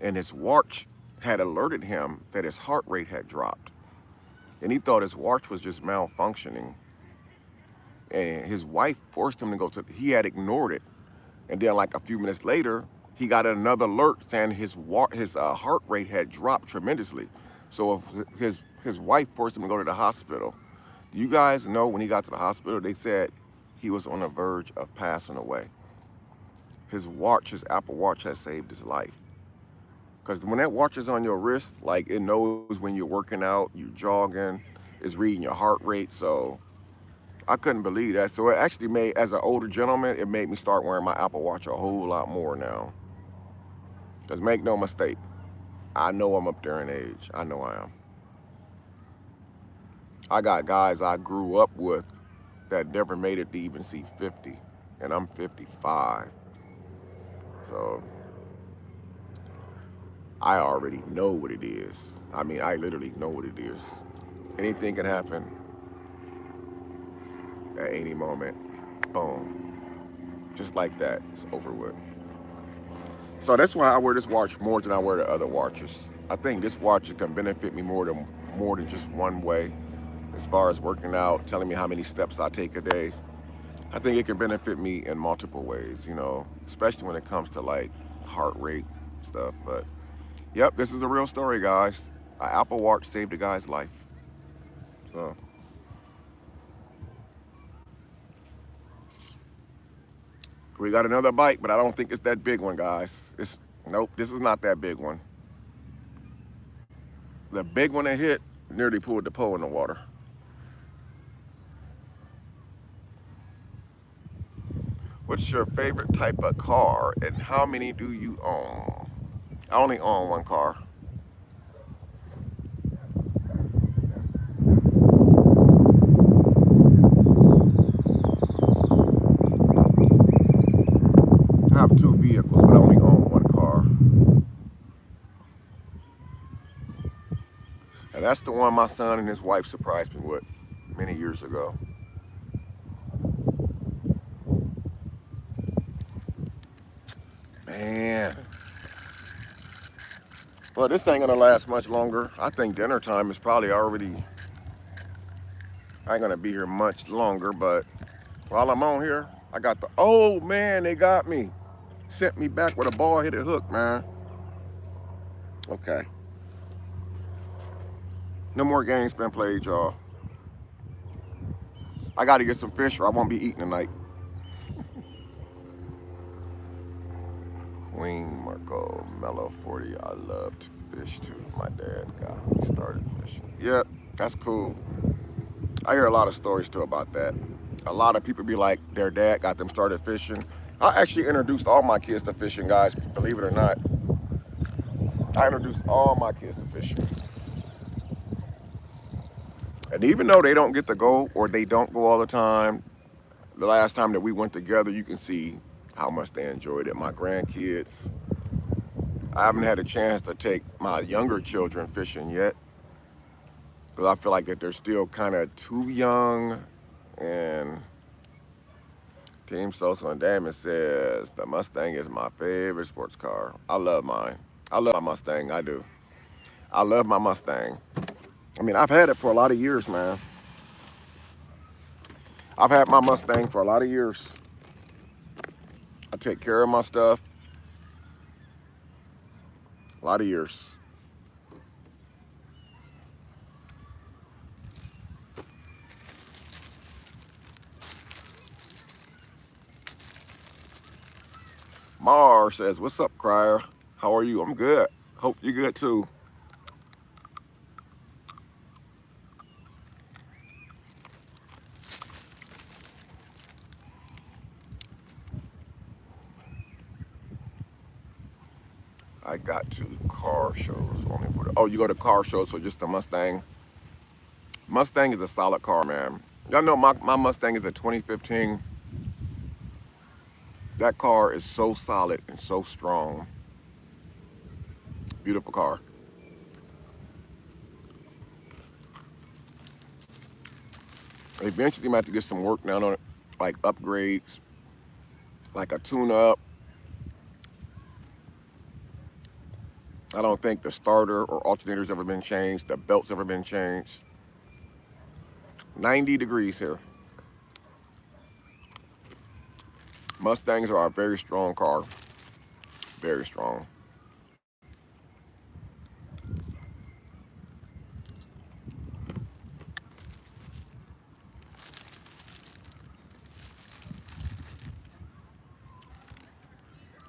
and his watch had alerted him that his heart rate had dropped. And he thought his watch was just malfunctioning. And his wife forced him to go to, he had ignored it. And then like a few minutes later, he got another alert saying his heart rate had dropped tremendously. So if his wife forced him to go to the hospital. You guys know when he got to the hospital, they said he was on the verge of passing away. His Apple Watch has saved his life. Because when that watch is on your wrist, like it knows when you're working out, you're jogging, it's reading your heart rate. So I couldn't believe that. So it actually made, as an older gentleman, it made me start wearing my Apple Watch a whole lot more now. Because make no mistake, I know I'm up there in age. I know I am. I got guys I grew up with that never made it to even see 50. And I'm 55. So I already know what it is. I mean, I literally know what it is. Anything can happen at any moment. Boom. Just like that, it's over with. So that's why I wear this watch more than I wear the other watches. I think this watch can benefit me more than just one way. As far as working out, telling me how many steps I take a day. I think it can benefit me in multiple ways, especially when it comes to like heart rate stuff. But yep, this is a real story, guys. An Apple Watch saved a guy's life. So we got another bite, but I don't think it's that big one, guys. Nope, this is not that big one. The big one that hit nearly pulled the pole in the water. What's your favorite type of car and how many do you own? I only own one car. I have 2 that's the one my son and his wife surprised me with many years ago. Man. Well, this ain't gonna last much longer. I think dinner time is probably already, I ain't gonna be here much longer, but while I'm on here, I got the, oh man, they got me. Sent me back with a ball-headed hook, man. Okay. No more games been played, y'all. I gotta get some fish or I won't be eating tonight. Queen Marco Mellow 40. I love to fish too. My dad got me started fishing. Yep, that's cool. I hear a lot of stories too about that. A lot of people be like, their dad got them started fishing. I actually introduced all my kids to fishing, guys, believe it or not. I introduced all my kids to fishing. And even though they don't get to go or they don't go all the time, the last time that we went together, you can see how much they enjoyed it. My grandkids, I haven't had a chance to take my younger children fishing yet because I feel like that they're still kind of too young. And Team Sosa and Damion says the Mustang is my favorite sports car. I love mine. I love my Mustang. I do. I love my Mustang. I mean, I've had it for a lot of years, man. I've had my Mustang for a lot of years. I take care of my stuff. A lot of years. Mar says, what's up, Crier? How are you? I'm good. Hope you're good too. I got to car shows only for the, oh, you go to car shows for just the Mustang? Mustang is a solid car, man. Y'all know my Mustang is a 2015. That car is so solid and so strong. Beautiful car. Eventually, I'm going to have to get some work done on it, like upgrades, like a tune-up. I don't think the starter or alternator's ever been changed. The belt's ever been changed. 90 degrees here. Mustangs are a very strong car. Very strong.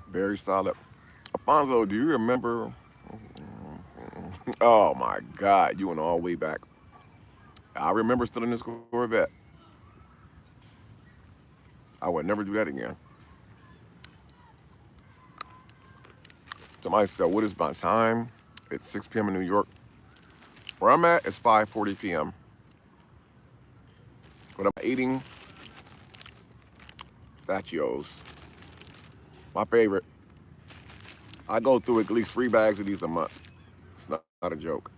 Very solid. Alfonso, do you remember? Oh my God, you went all the way back. I remember stealing this Corvette. I would never do that again. Somebody said, what is my time? It's 6 p.m. in New York. Where I'm at, it's 5:40 p.m. But I'm eating Faccios. My favorite. I go through at least 3 bags of these a month. It's not a joke.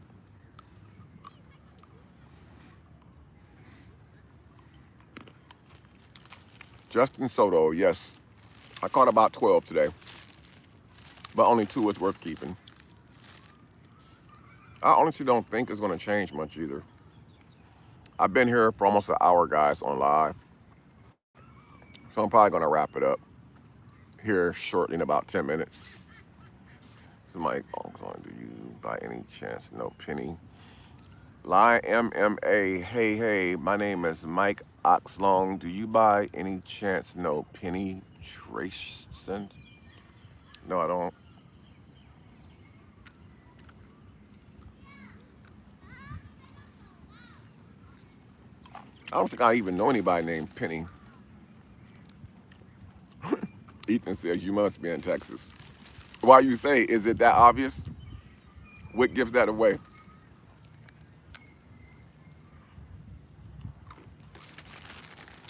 Justin Soto, yes. I caught about 12 today, but only 2 was worth keeping. I honestly don't think it's going to change much either. I've been here for almost an hour, guys, on live. So I'm probably going to wrap it up here shortly in about 10 minutes. Somebody, do you by any chance know Penny? Lie MMA, hey, my name is Mike Oxlong. Do you by any chance know Penny Trayson? No, I don't. I don't think I even know anybody named Penny. Ethan says you must be in Texas. Why you say, is it that obvious? What gives that away?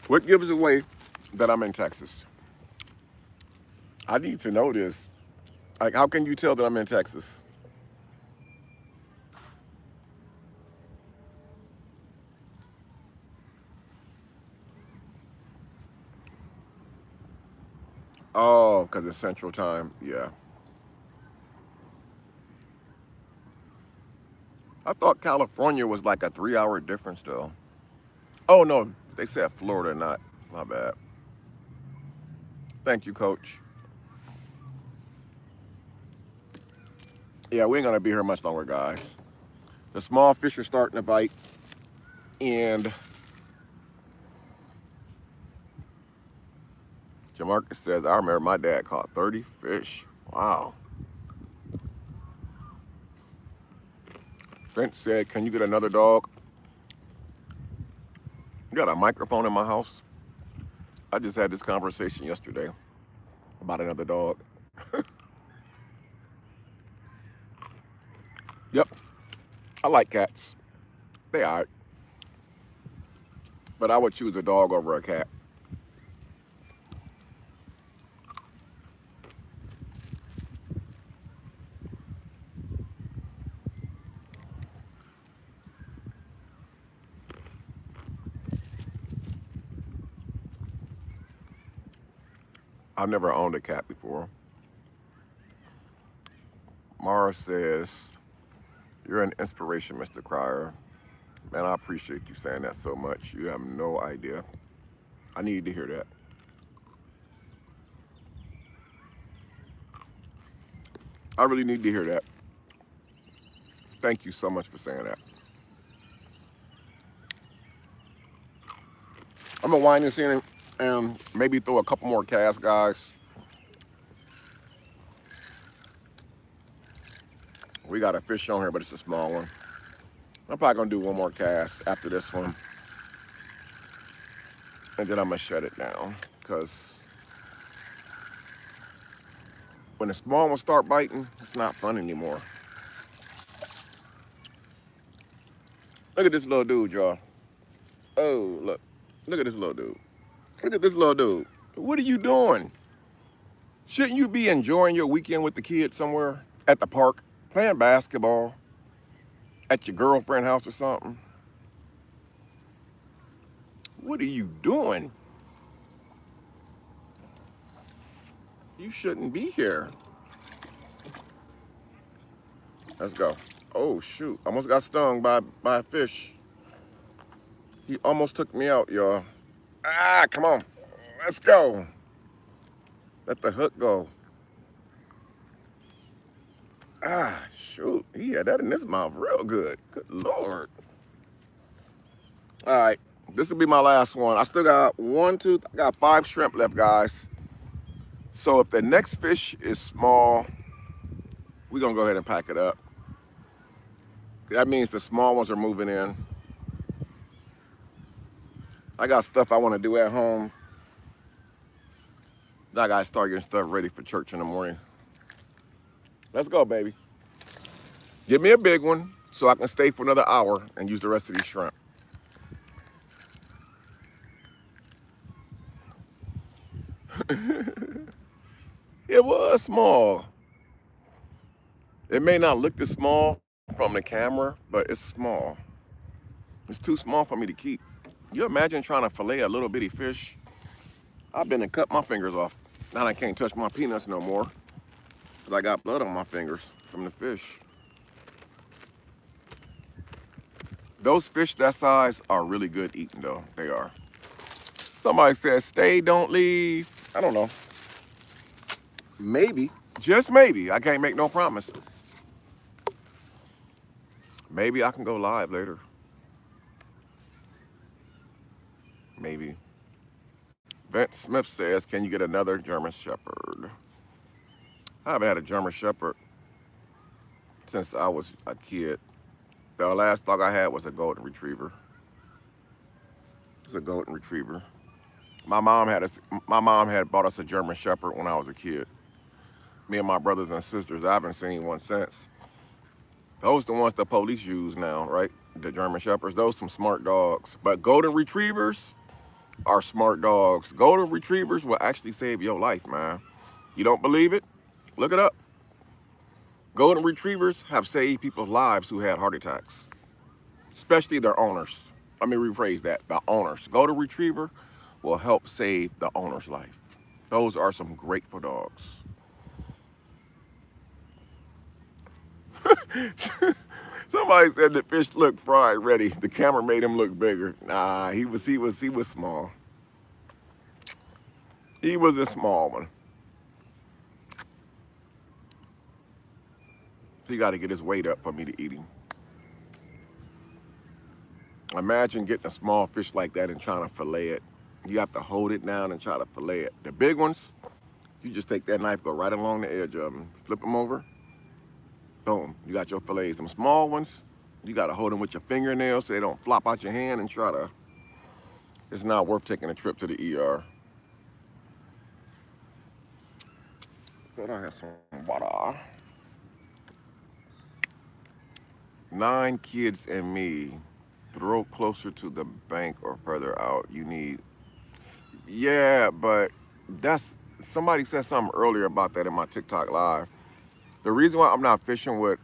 What gives away that I'm in Texas? I need to know this. Like, how can you tell that I'm in Texas? Oh, because it's Central Time. Yeah. I thought California was like a 3 hour difference though. Oh no, they said Florida, not. My bad. Thank you, Coach. Yeah, we ain't gonna be here much longer, guys. The small fish are starting to bite, and Jamarcus says, I remember my dad caught 30 fish. Wow. Trent said, can you get another dog? You got a microphone in my house? I just had this conversation yesterday about another dog. Yep, I like cats. They are, but I would choose a dog over a cat. I've never owned a cat before. Mara says, you're an inspiration, Mr. Cryer. Man, I appreciate you saying that so much. You have no idea. I needed to hear that. I really need to hear that. Thank you so much for saying that. I'm gonna wind this in and maybe throw a couple more casts, guys. We got a fish on here, but it's a small one. I'm probably gonna do one more cast after this one, and then I'm gonna shut it down. Cause when the small ones start biting, it's not fun anymore. Look at this little dude, y'all. Oh, look. Look at this little dude. Look at this little dude. What are you doing? Shouldn't you be enjoying your weekend with the kids somewhere? At the park, playing basketball, at your girlfriend's house or something? What are you doing? You shouldn't be here. Let's go. Oh, shoot. Almost got stung by a fish. He almost took me out, y'all. Ah, come on. Let's go. Let the hook go. Ah, shoot. He had that in his mouth real good. Good Lord. All right. This will be my last one. I still got I got 5 shrimp left, guys. So if the next fish is small, we're going to go ahead and pack it up. That means the small ones are moving in. I got stuff I want to do at home. Then I got to start getting stuff ready for church in the morning. Let's go, baby. Give me a big one so I can stay for another hour and use the rest of these shrimp. It was small. It may not look this small from the camera, but it's small. It's too small for me to keep. You imagine trying to fillet a little bitty fish? I've been and cut my fingers off. Now I can't touch my peanuts no more because I got blood on my fingers from the fish. Those fish that size are really good eating though. They are. Somebody says, stay, don't leave. I don't know. Maybe, just maybe. I can't make no promises. Maybe I can go live later. Maybe. Bent Smith says, can you get another German Shepherd? I haven't had a German Shepherd since I was a kid. The last dog I had was a Golden Retriever. It was a Golden Retriever. My mom had bought us a German Shepherd when I was a kid. Me and my brothers and sisters, I haven't seen one since. Those the ones the police use now, right? The German Shepherds, those some smart dogs. But Golden Retrievers are smart dogs. Golden Retrievers will actually save your life, man. You don't believe it? Look it up. Golden Retrievers have saved people's lives who had heart attacks, especially their owners. Let me rephrase that, the owners. Golden Retriever will help save the owner's life. Those are some grateful dogs. Somebody said the fish looked fried ready. The camera made him look bigger. Nah, he was small. He was a small one. He got to get his weight up for me to eat him. Imagine getting a small fish like that and trying to fillet it. You have to hold it down and try to fillet it. The big ones, you just take that knife, go right along the edge of them, flip them over, boom, you got your fillets. Them small ones, you got to hold them with your fingernails so they don't flop out your hand and try to. It's not worth taking a trip to the ER. Thought I had some water. 9 kids and me. Throw closer to the bank or further out. You need. Yeah, but that's somebody said something earlier about that in my TikTok live. The reason why I'm not fishing with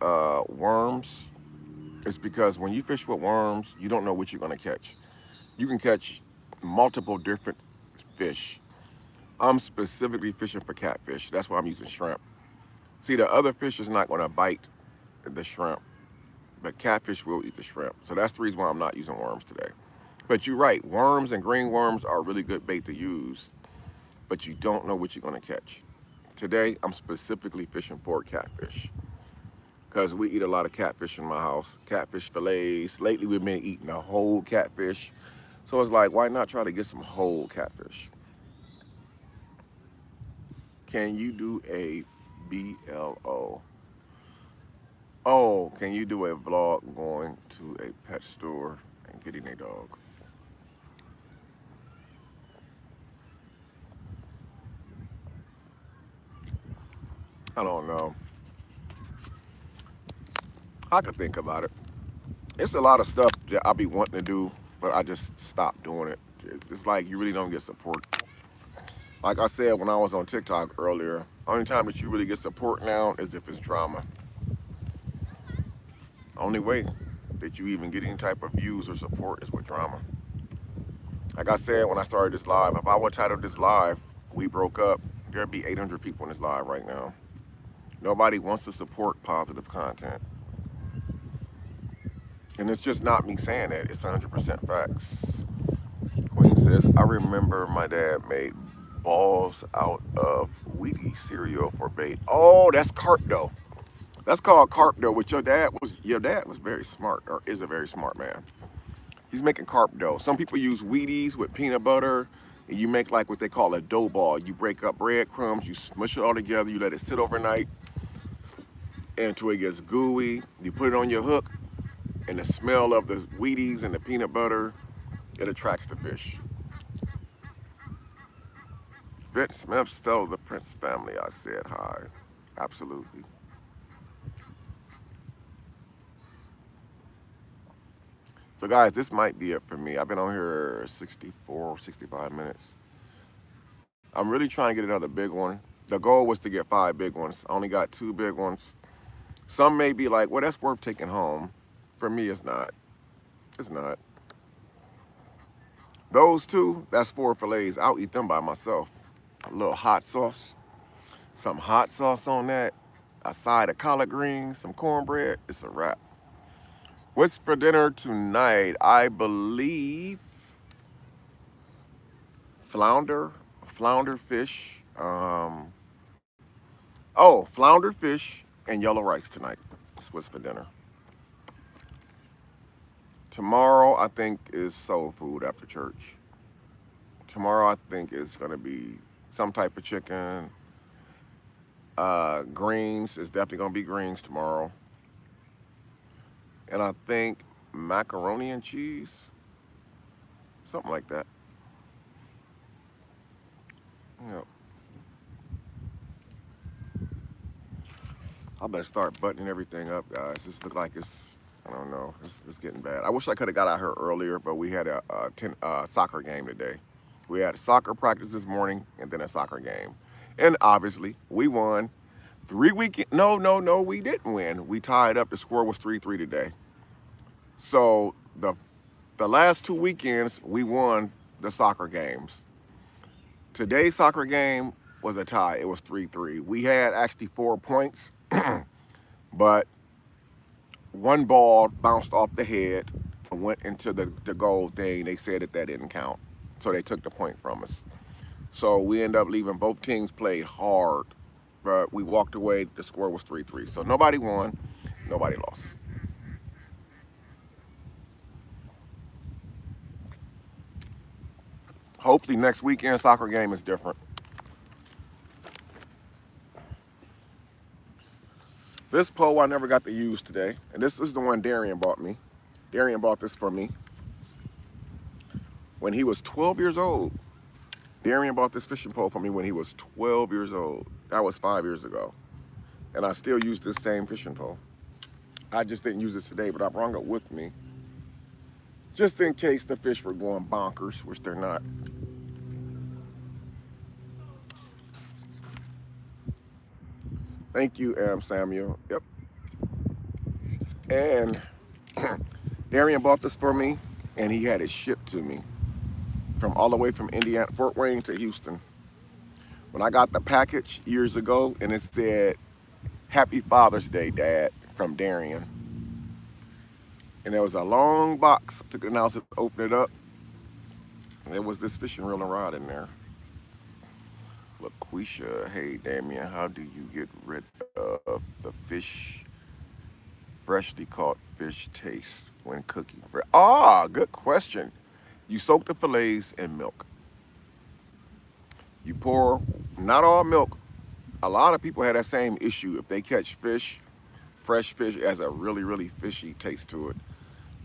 worms is because when you fish with worms, you don't know what you're gonna catch. You can catch multiple different fish. I'm specifically fishing for catfish. That's why I'm using shrimp. See, the other fish is not gonna bite the shrimp, but catfish will eat the shrimp. So that's the reason why I'm not using worms today. But you're right, worms and green worms are really good bait to use, but you don't know what you're gonna catch. Today, I'm specifically fishing for catfish because we eat a lot of catfish in my house. Catfish fillets. Lately, we've been eating a whole catfish. So it's like, why not try to get some whole catfish? Can you do a BLO? Oh, can you do a vlog going to a pet store and getting a dog? I don't know. I could think about it. It's a lot of stuff that I be wanting to do, but I just stopped doing it. It's like you really don't get support. Like I said when I was on TikTok earlier, only time that you really get support now is if it's drama. Only way that you even get any type of views or support is with drama. Like I said when I started this live, if I would title this live, "We Broke Up," there'd be 800 people in this live right now. Nobody wants to support positive content. And it's just not me saying that, it's 100% facts. Queen says, I remember my dad made balls out of Wheaties cereal for bait. Oh, that's carp dough. That's called carp dough, which your dad was very smart, or is a very smart man. He's making carp dough. Some people use Wheaties with peanut butter, and you make like what they call a dough ball. You break up breadcrumbs, you smush it all together, you let it sit overnight until it gets gooey. You put it on your hook, and the smell of the Wheaties and the peanut butter, it attracts the fish. Vince Smith stole the Prince family. I said hi. Absolutely. So guys, this might be it for me. I've been on here 64, 65 minutes. I'm really trying to get another big one. The goal was to get 5 big ones. I only got 2 big ones. Some may be like, well, that's worth taking home. For me, it's not. It's not. Those 2, that's 4 fillets. I'll eat them by myself. A little hot sauce, some hot sauce on that, a side of collard greens, some cornbread. It's a wrap. What's for dinner tonight? I believe flounder, flounder fish. Flounder fish and yellow rice tonight. That's what's for dinner. Tomorrow, I think, is soul food after church. Tomorrow, I think, is going to be some type of chicken. Greens is definitely going to be greens tomorrow. And I think macaroni and cheese, something like that. Yep. I better start buttoning everything up, guys. This look like I don't know, it's getting bad. I wish I could have got out here earlier, but we had a soccer game today. We had soccer practice this morning and then a soccer game. And obviously, we won. 3 weekend. No, no, no, we didn't win. We tied up. The score was 3-3 today. So the last 2 weekends, we won the soccer games. Today's soccer game was a tie. It was 3-3. We had actually 4 points, but one ball bounced off the head and went into the goal thing. They said that didn't count. So they took the point from us. So we ended up leaving. Both teams played hard, but we walked away. The score was 3-3. So nobody won, nobody lost. Hopefully next weekend soccer game is different. This pole I never got to use today, and this is the one Darian bought me. Darian bought this for me when he was 12 years old. Darian bought this fishing pole for me when he was 12 years old. That was 5 years ago. And I still use this same fishing pole. I just didn't use it today, but I brought it with me just in case the fish were going bonkers, which they're not. Thank you, Samuel. Yep. And Darian bought this for me, and he had it shipped to me from all the way from Indiana, Fort Wayne to Houston. When I got the package years ago, and it said, "Happy Father's Day, Dad," from Darian. And there was a long box. I took it in the house to open it up. And there was this fishing reel and rod in there. LaQuisha, hey Damion, how do you get rid of the freshly caught fish taste when cooking? Good question. You soak the fillets in milk. You pour, not all milk. A lot of people have that same issue. If they catch fish, fresh fish, it has a really, really fishy taste to it.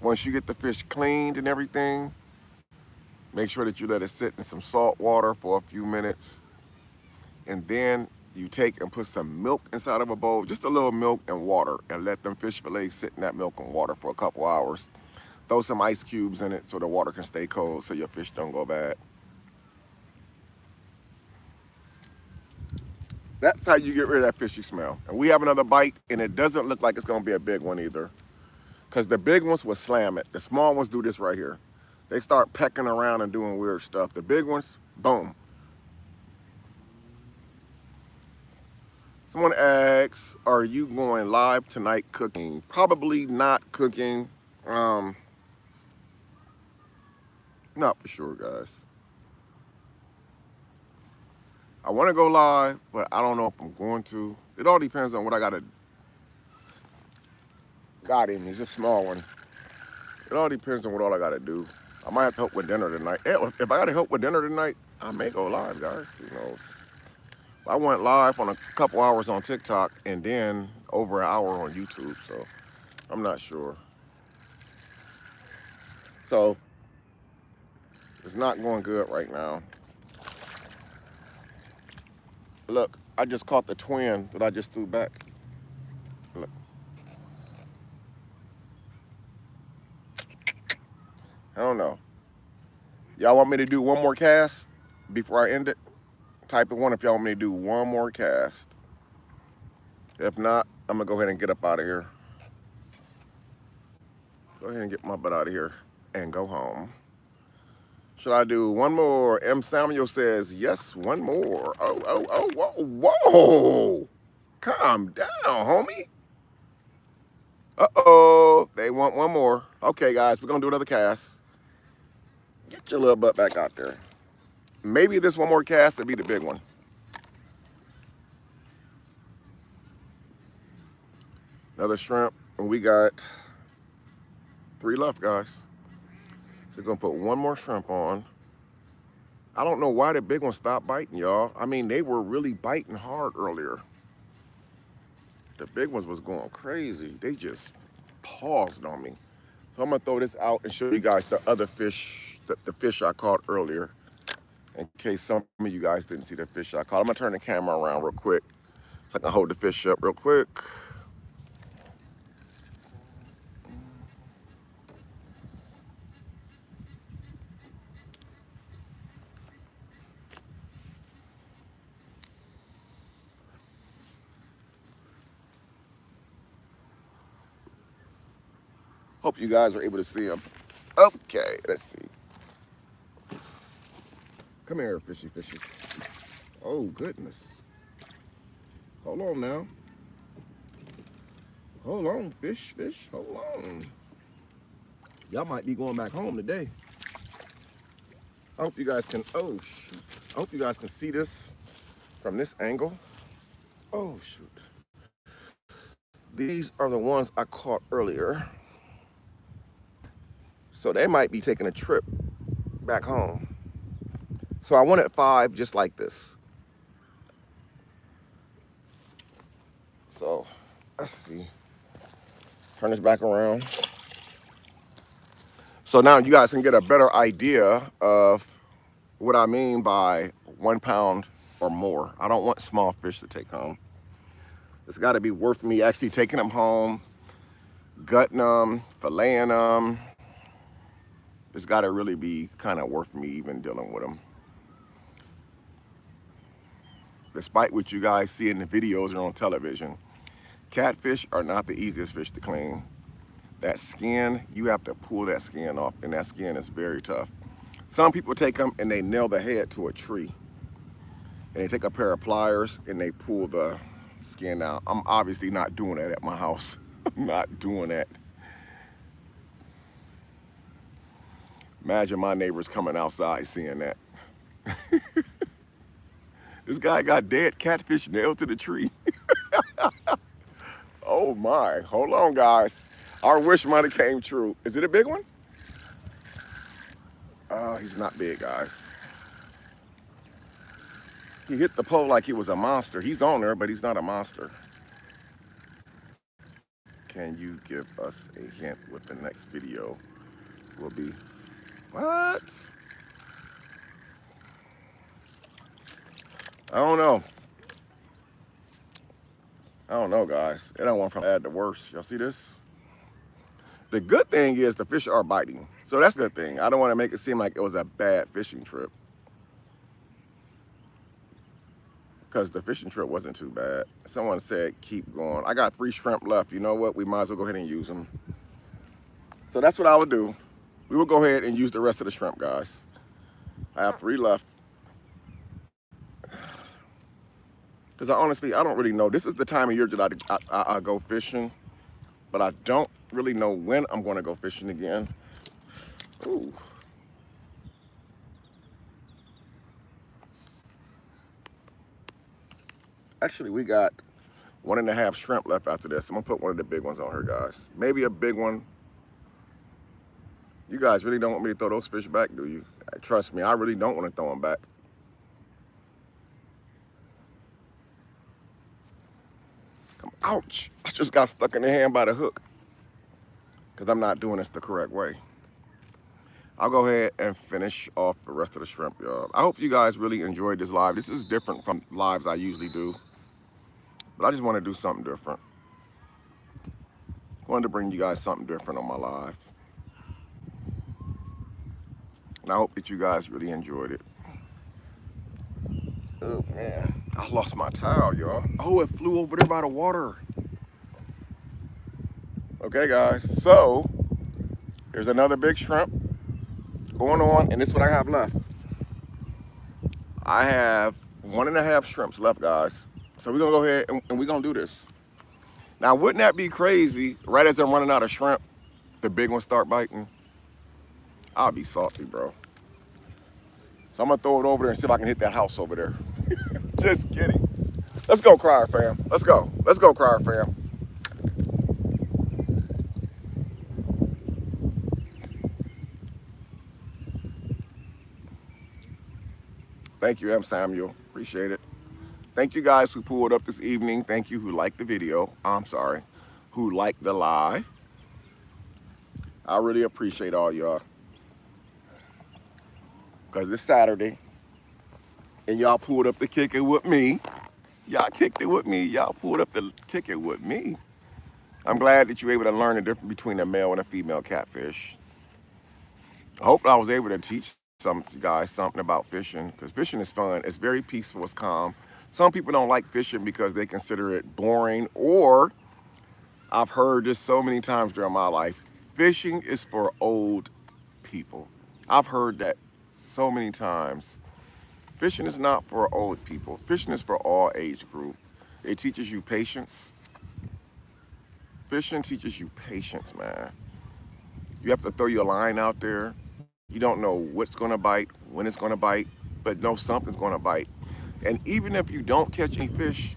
Once you get the fish cleaned and everything, make sure that you let it sit in some salt water for a few minutes. And then you take and put some milk inside of a bowl, just a little milk and water, and let them fish fillets sit in that milk and water for a couple hours. Throw some ice cubes in it so the water can stay cold so your fish don't go bad. That's how you get rid of that fishy smell. And we have another bite, and it doesn't look like it's going to be a big one either. Because the big ones will slam it. The small ones do this right here. They start pecking around and doing weird stuff. The big ones, boom. Someone asks, are you going live tonight cooking? Probably not cooking. Not for sure, guys. I want to go live, but I don't know if I'm going to. It all depends on what I got in. It's a small one. It all depends on what all I got to do. I might have to help with dinner tonight. If I got to help with dinner tonight, I may go live, guys. Who knows? I went live on a couple hours on TikTok and then over an hour on YouTube, so I'm not sure. So it's not going good right now. Look, I just caught the twin that I just threw back. Look. I don't know. Y'all want me to do one more cast before I end it? Type in one if y'all want me to do one more cast. If not, I'm going to go ahead and get up out of here. Go ahead and get my butt out of here and go home. Should I do one more? M. Samuel says, yes, one more. Whoa. Calm down, homie. Uh-oh, they want one more. Okay, guys, we're going to do another cast. Get your little butt back out there. Maybe this one more cast will be the big one. Another shrimp, and we got 3 left, guys. So we're going to put one more shrimp on. I don't know why the big one stopped biting, y'all. I mean, they were really biting hard earlier. The big ones was going crazy. They just paused on me. So I'm going to throw this out and show you guys the other fish, the fish I caught earlier, in case some of you guys didn't see the fish I caught. I'm going to turn the camera around real quick so I can hold the fish up real quick. Hope you guys are able to see them. Okay, let's see. Come here, fishy, fishy. Oh, goodness. Hold on now. Hold on, fish, fish. Hold on. Y'all might be going back home today. I hope you guys can, oh, shoot. I hope you guys can see this from this angle. Oh, shoot. These are the ones I caught earlier. So they might be taking a trip back home. So I wanted 5 just like this. So let's see. Turn this back around. So now you guys can get a better idea of what I mean by 1 pound or more. I don't want small fish to take home. It's got to be worth me actually taking them home, gutting them, filleting them. It's got to really be kind of worth me even dealing with them. Despite what you guys see in the videos or on television, catfish are not the easiest fish to clean. That skin, you have to pull that skin off, and that skin is very tough. Some people take them and they nail the head to a tree. And they take a pair of pliers and they pull the skin out. I'm obviously not doing that at my house. I'm not doing that. Imagine my neighbors coming outside seeing that. This guy got dead catfish nailed to the tree. Oh my, hold on guys. Our wish might have came true. Is it a big one? He's not big, guys. He hit the pole like he was a monster. He's on there, but he's not a monster. Can you give us a hint what the next video will be? What? I don't know. I don't know, guys. It don't want from bad to worse. Y'all see this? The good thing is the fish are biting. So that's a good thing. I don't want to make it seem like it was a bad fishing trip. Because the fishing trip wasn't too bad. Someone said keep going. I got 3 shrimp left. You know what? We might as well go ahead and use them. So that's what I would do. We will go ahead and use the rest of the shrimp, guys. I have 3 left. Because honestly, I don't really know. This is the time of year that I go fishing. But I don't really know when I'm going to go fishing again. Ooh. Actually, we got 1.5 shrimp left after this. I'm going to put one of the big ones on here, guys. Maybe a big one. You guys really don't want me to throw those fish back, do you? Trust me, I really don't want to throw them back. Ouch! I just got stuck in the hand by the hook. Because I'm not doing this the correct way. I'll go ahead and finish off the rest of the shrimp, y'all. I hope you guys really enjoyed this live. This is different from lives I usually do. But I just want to do something different. I wanted to bring you guys something different on my live. And I hope that you guys really enjoyed it. Oh, man. I lost my towel, y'all. Oh, it flew over there by the water. Okay, guys. So, here's another big shrimp going on, and this is what I have left. I have 1.5 shrimps left, guys. So we're going to go ahead and we're going to do this. Now, wouldn't that be crazy? Right as I'm running out of shrimp, the big ones start biting. I'll be salty, bro. So I'm going to throw it over there and see if I can hit that house over there. Just kidding. Let's go, Crier fam. Let's go. Let's go, Crier fam. Thank you, M. Samuel. Appreciate it. Thank you guys who pulled up this evening. Thank you who liked the video. I'm sorry. Who liked the live. I really appreciate all y'all. Because it's Saturday. And y'all pulled up to kick it with me. Y'all kicked it with me. Y'all pulled up to kick it with me. I'm glad that you're able to learn the difference between a male and a female catfish. I hope I was able to teach some guys something about fishing, because fishing is fun. It's very peaceful. It's calm. Some people don't like fishing because they consider it boring, or I've heard this so many times during my life, fishing is for old people. I've heard that so many times. Fishing is not for old people. Fishing is for all age group. It teaches you patience. Fishing teaches you patience, man. You have to throw your line out there. You don't know what's going to bite, when it's going to bite, but know something's going to bite. And even if you don't catch any fish,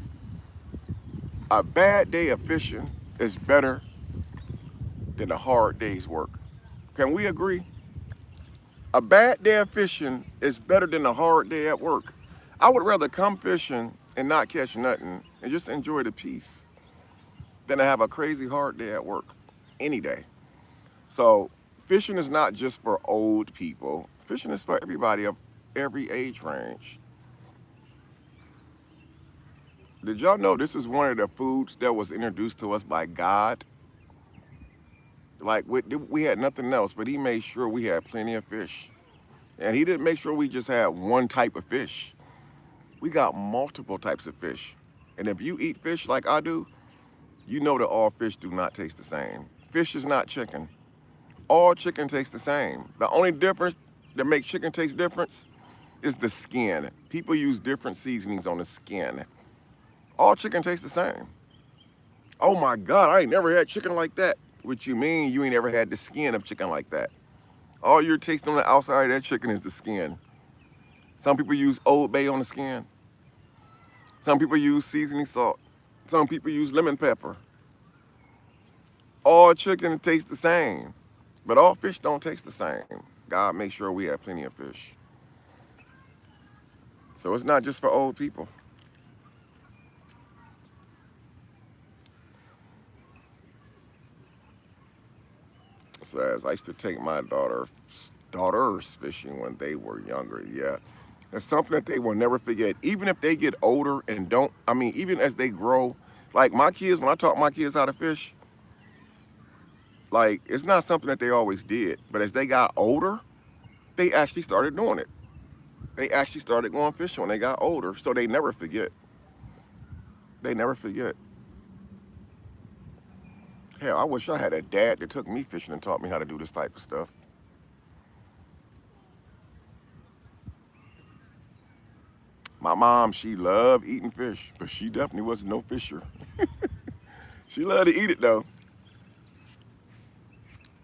a bad day of fishing is better than a hard day's work. Can we agree? A bad day of fishing is better than a hard day at work. I would rather come fishing and not catch nothing and just enjoy the peace than to have a crazy hard day at work any day. So fishing is not just for old people. Fishing is for everybody of every age range. Did y'all know this is one of the foods that was introduced to us by God? Like we had nothing else, but he made sure we had plenty of fish. And he didn't make sure we just had one type of fish. We got multiple types of fish. And if you eat fish like I do, you know that all fish do not taste the same. Fish is not chicken. All chicken tastes the same. The only difference that makes chicken taste different is the skin. People use different seasonings on the skin. All chicken tastes the same. Oh my God, I ain't never had chicken like that. What you mean you ain't ever had the skin of chicken like that? All you're tasting on the outside of that chicken is the skin. Some people use Old Bay on the skin. Some people use seasoning salt. Some people use lemon pepper. All chicken tastes the same, but all fish don't taste the same. God makes sure we have plenty of fish. So it's not just for old people. It says, I used to take my daughters fishing when they were younger. Yeah. It's something that they will never forget. Even if they get older and even as they grow, like my kids, when I taught my kids how to fish, like it's not something that they always did. But as they got older, they actually started doing it. They actually started going fishing when they got older. So they never forget. They never forget. Hell, I wish I had a dad that took me fishing and taught me how to do this type of stuff. My mom, she loved eating fish, but she definitely wasn't no fisher. She loved to eat it though.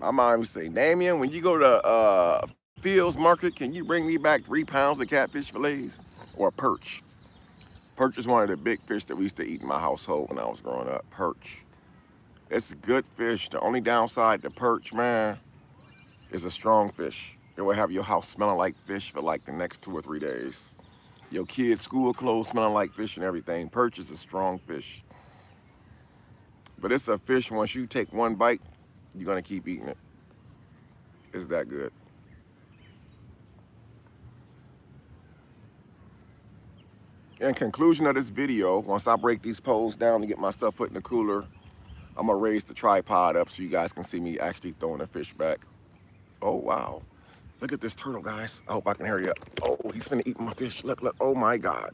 My mom would say, Damion, when you go to Fields Market, can you bring me back 3 pounds of catfish fillets or perch? Perch is one of the big fish that we used to eat in my household when I was growing up. Perch. It's a good fish. The only downside to perch, man, is a strong fish. It will have your house smelling like fish for like the next 2 or 3 days. Your kids' school clothes smelling like fish and everything. Perch is a strong fish. But it's a fish, once you take one bite, you're going to keep eating it. It's that good. In conclusion of this video, once I break these poles down and get my stuff put in the cooler, I'm going to raise the tripod up so you guys can see me actually throwing the fish back. Oh, wow. Look at this turtle, guys. I hope I can hurry up. Oh, he's finna eat my fish. Look, look. Oh, my God.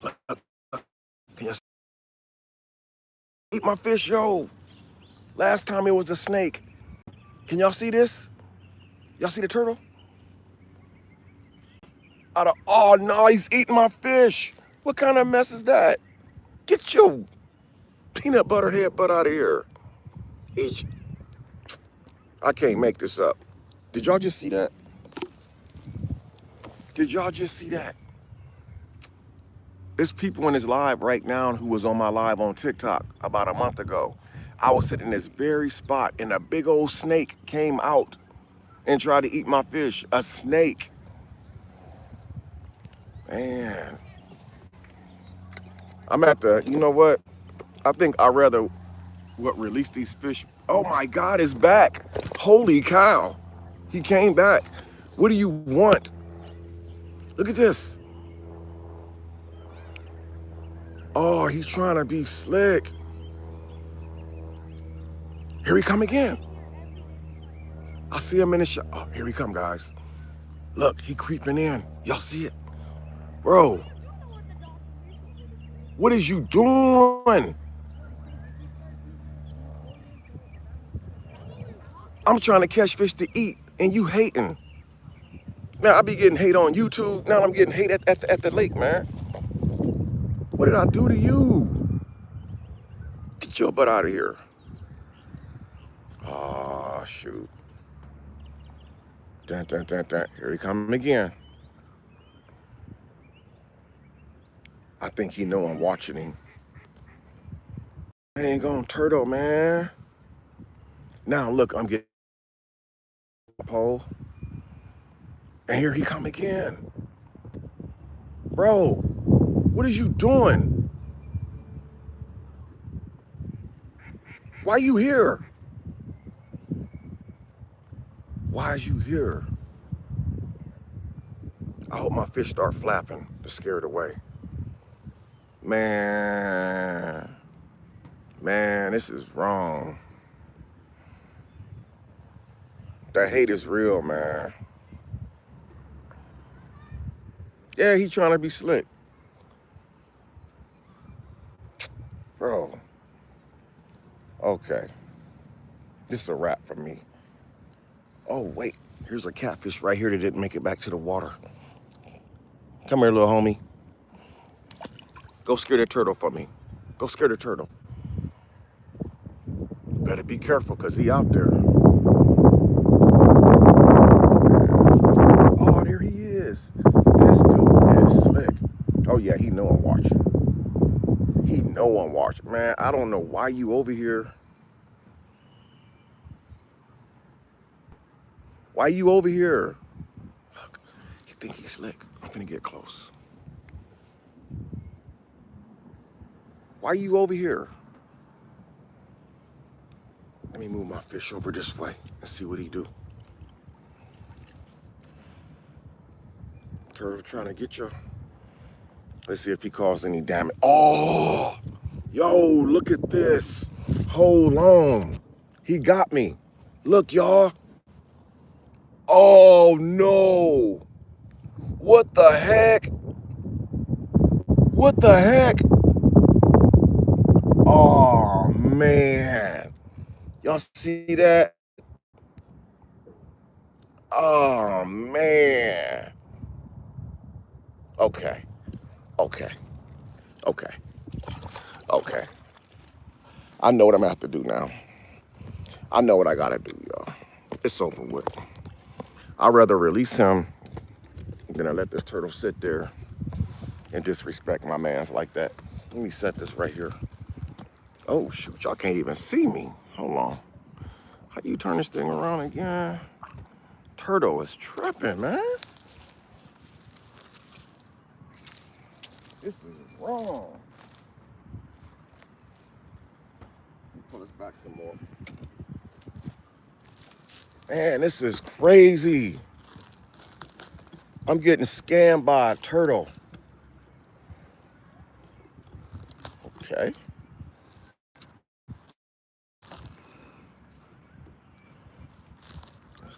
Look, look, look. Can you eat my fish, yo? Last time it was a snake. Can y'all see this? Y'all see the turtle? Oh, no, he's eating my fish. What kind of mess is that? Get your peanut butter head butt out of here. I can't make this up. Did y'all just see that? Did y'all just see that? There's people in this live right now who was on my live on TikTok about a month ago. I was sitting in this very spot and a big old snake came out and tried to eat my fish. A snake. Man. I'm at the, you know what? I think I'd rather release these fish. Oh my God, it's back. Holy cow. He came back. What do you want? Look at this. Oh, he's trying to be slick. Here he come again. I see him in the shot. Oh, here he come, guys. Look, he creeping in. Y'all see it? Bro. What is you doing? I'm trying to catch fish to eat, and you hating. Man, I be getting hate on YouTube. Now I'm getting hate at the lake, man. What did I do to you? Get your butt out of here. Oh, shoot. Dun, dun, dun, dun. Here he come again. I think he know I'm watching him. Dang on turtle, man. Now look, I'm getting a pole. And here he come again. Bro, what is you doing? Why you here? Why is you here? I hope my fish start flapping to scare it away. Man, this is wrong. That hate is real, man. Yeah, he trying to be slick. Bro. Okay. This is a wrap for me. Oh, wait. Here's a catfish right here that didn't make it back to the water. Come here, little homie. Go scare the turtle for me. Go scare the turtle. You better be careful, because he out there. Oh, there he is. This dude is slick. Oh, yeah, he know I'm watching. He know I'm watching. Man, I don't know why you over here. Why you over here? Look, you think he's slick. I'm finna get close. Why you over here? Let me move my fish over this way and see what he do. Turtle trying to get you. Let's see if he caused any damage. Oh, yo, look at this. Hold on. He got me. Look, y'all. Oh, no. What the heck? What the heck? Oh, man. Y'all see that? Oh, man. Okay. I know what I'm gonna have to do now. I know what I gotta do, y'all. It's over with. I'd rather release him than I let this turtle sit there and disrespect my mans like that. Let me set this right here. Oh, shoot, y'all can't even see me. Hold on. How do you turn this thing around again? Turtle is tripping, man. This is wrong. Let me pull this back some more. Man, this is crazy. I'm getting scammed by a turtle. Okay.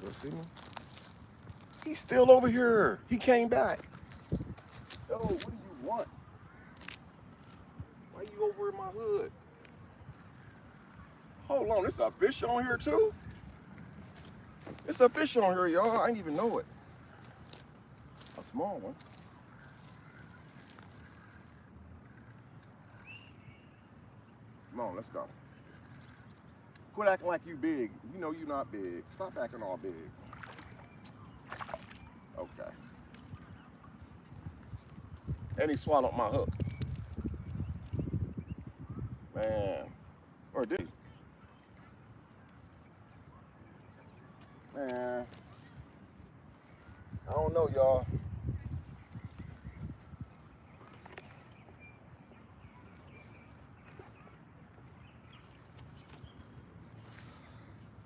Let's see me. He's still over here. He came back. Yo, what do you want? Why you over in my hood? Hold on, there's a fish on here too? It's a fish on here, y'all. I didn't even know it. A small one. Come on, let's go. Quit acting like you big. You know you not big. Stop acting all big. Okay. And he swallowed my hook. Man. Or did he? Man. I don't know, y'all.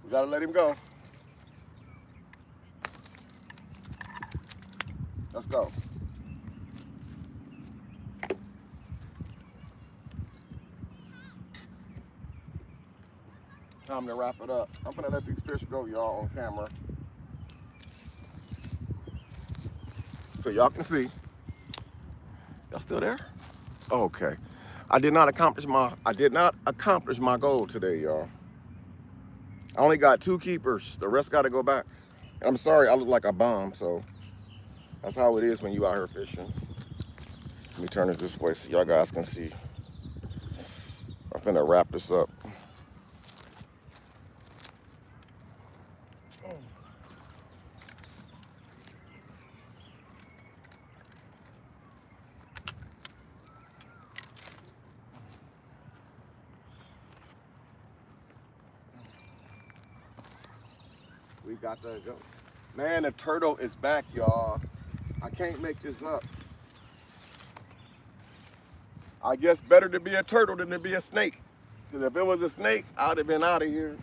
We gotta let him go. Let's go. Time to wrap it up. I'm gonna let these fish go, y'all, on camera. So y'all can see. Y'all still there? Okay. I did not accomplish my goal today, y'all. I only got 2 keepers. The rest gotta go back. And I'm sorry, I look like a bomb, so That's how it is when you out here fishing. Let me turn this way so y'all guys can see. I'm finna wrap this up. We got to go. Man, the turtle is back, y'all. I can't make this up. I guess better to be a turtle than to be a snake. Because if it was a snake, I would have been out of here.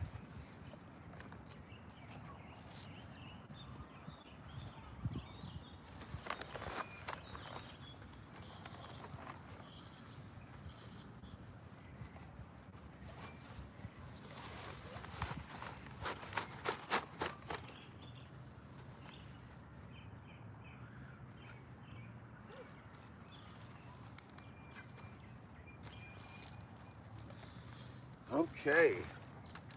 Okay.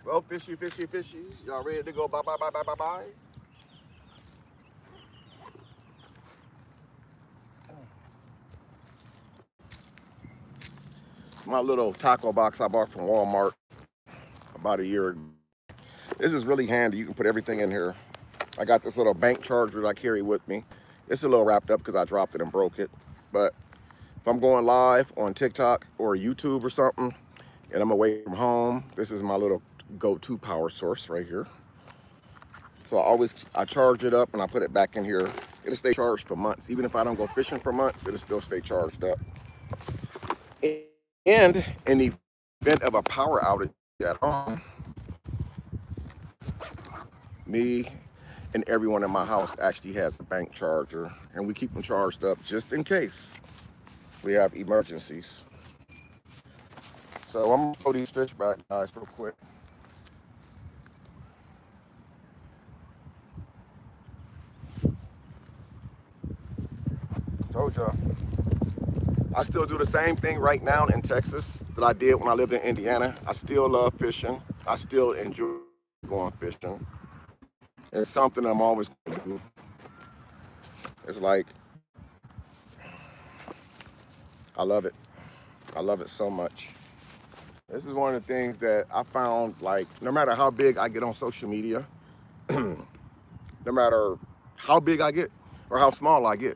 Well, fishy, fishy, fishy. Y'all ready to go bye, bye, bye, bye, bye, bye? My little taco box I bought from Walmart about a year ago. This is really handy. You can put everything in here. I got this little bank charger that I carry with me. It's a little wrapped up because I dropped it and broke it. But if I'm going live on TikTok or YouTube or something, and I'm away from home, this is my little go-to power source right here. So I charge it up and I put it back in here. It'll stay charged for months. Even if I don't go fishing for months, it'll still stay charged up. And in the event of a power outage at home, me and everyone in my house actually has a bank charger, and we keep them charged up just in case we have emergencies. So I'm gonna throw these fish back, guys, real quick. Told y'all. I still do the same thing right now in Texas that I did when I lived in Indiana. I still love fishing. I still enjoy going fishing. It's something I'm always going to do. It's like, I love it. I love it so much. This is one of the things that I found, like, no matter how big I get on social media, no matter how big I get or how small I get,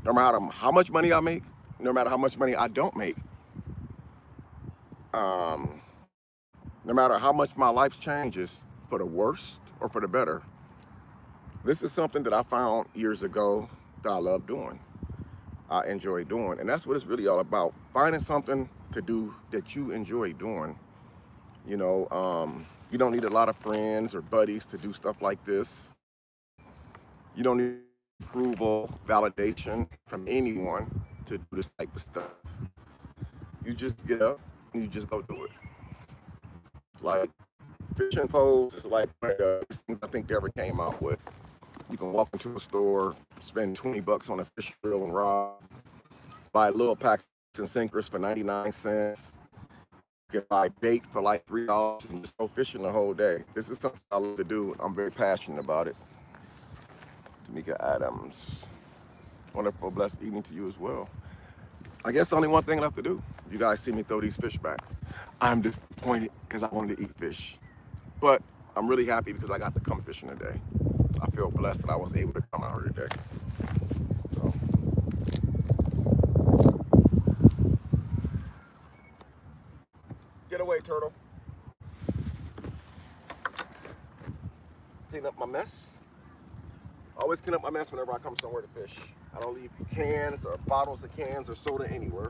no matter how much money I make, no matter how much money I don't make, no matter how much my life changes for the worst or for the better, this is something that I found years ago that I love doing. I enjoy doing. And that's what it's really all about. Finding something to do that you enjoy doing. You know, you don't need a lot of friends or buddies to do stuff like this. You don't need approval, validation from anyone to do this type of stuff. You just get up and you just go do it. Like fishing poles is like one of the best things I think they ever came out with. You can walk into a store, spend 20 bucks on a fish reel and rod, buy little packs and sinkers for 99 cents. You can buy bait for like $3 and just go fishing the whole day. This is something I love to do. I'm very passionate about it. Tamika Adams. Wonderful, blessed evening to you as well. I guess only one thing left to do. You guys see me throw these fish back. I'm disappointed because I wanted to eat fish. But I'm really happy because I got to come fishing today. I feel blessed that I was able to come out here today. So. Get away, turtle. Clean up my mess. I always clean up my mess whenever I come somewhere to fish. I don't leave cans or bottles of cans or soda anywhere.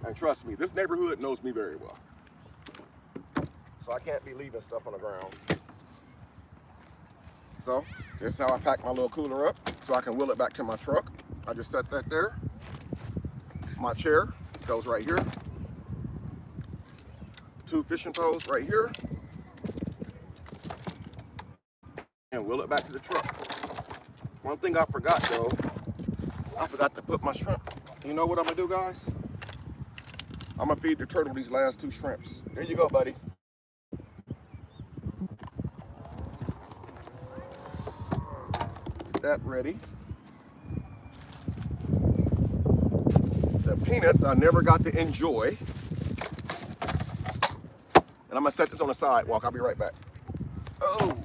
And trust me, this neighborhood knows me very well. So I can't be leaving stuff on the ground. So this is how I pack my little cooler up so I can wheel it back to my truck. I just set that there. My chair goes right here. 2 fishing poles right here. And wheel it back to the truck. One thing I forgot though, I forgot to put my shrimp. You know what I'm gonna do, guys? I'm gonna feed the turtle these last 2 shrimps. There you go, buddy. that ready. The peanuts I never got to enjoy. And I'm gonna set this on the sidewalk. I'll be right back. Oh,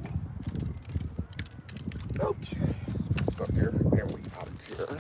okay. Put this up here and we out of here.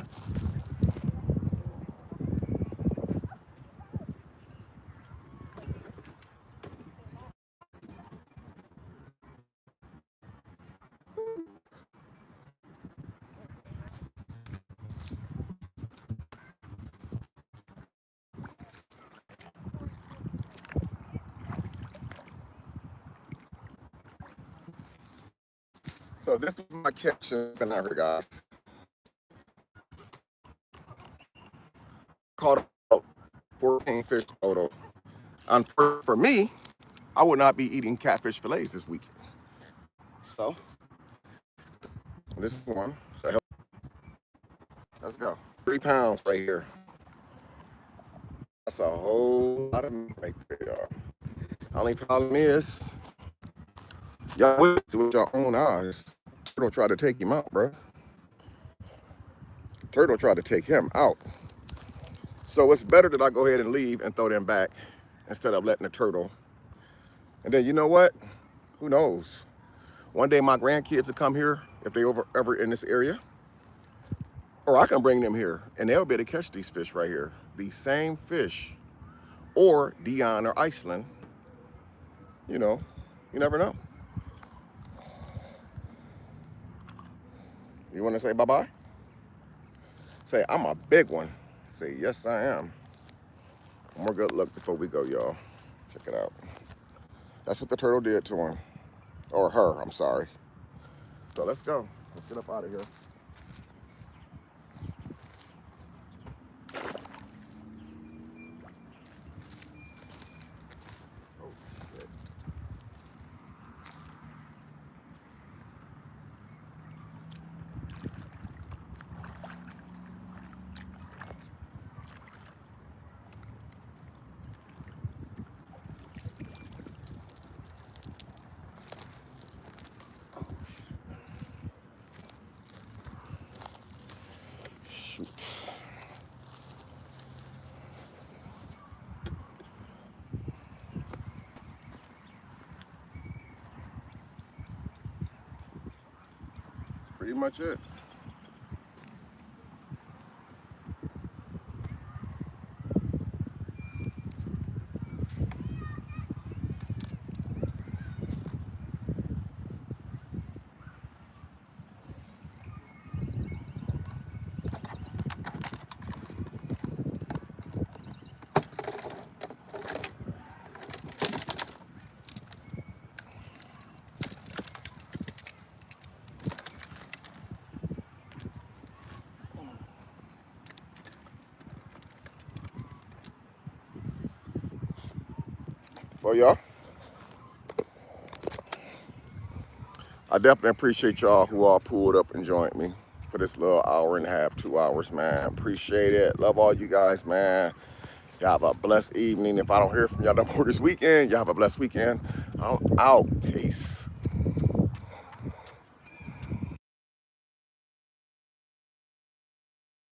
So this is my catch in here, guys. Caught about 14 fish total. And for me, I would not be eating catfish fillets this weekend. So this is one. So let's go. 3 pounds right here. That's a whole lot of meat right there, y'all. Only problem is, y'all witness with your own eyes. Turtle tried to take him out, bro. Turtle tried to take him out. So it's better that I go ahead and leave and throw them back instead of letting the turtle. And then you know what? Who knows? One day my grandkids will come here if they ever in this area. Or I can bring them here and they'll be able to catch these fish right here. These same fish. Or Dion or Iceland. You know, you never know. You want to say bye-bye? Say, I'm a big one. Say, yes, I am. More good luck before we go, y'all. Check it out. That's what the turtle did to him. Or her, I'm sorry. So let's go. Let's get up out of here. Shoot. That's pretty much it. Well, y'all, I definitely appreciate y'all who all pulled up and joined me for this little hour and a half, 2 hours, man. Appreciate it. Love all you guys, man. Y'all have a blessed evening. If I don't hear from y'all no more this weekend, y'all have a blessed weekend. I'm out. Peace.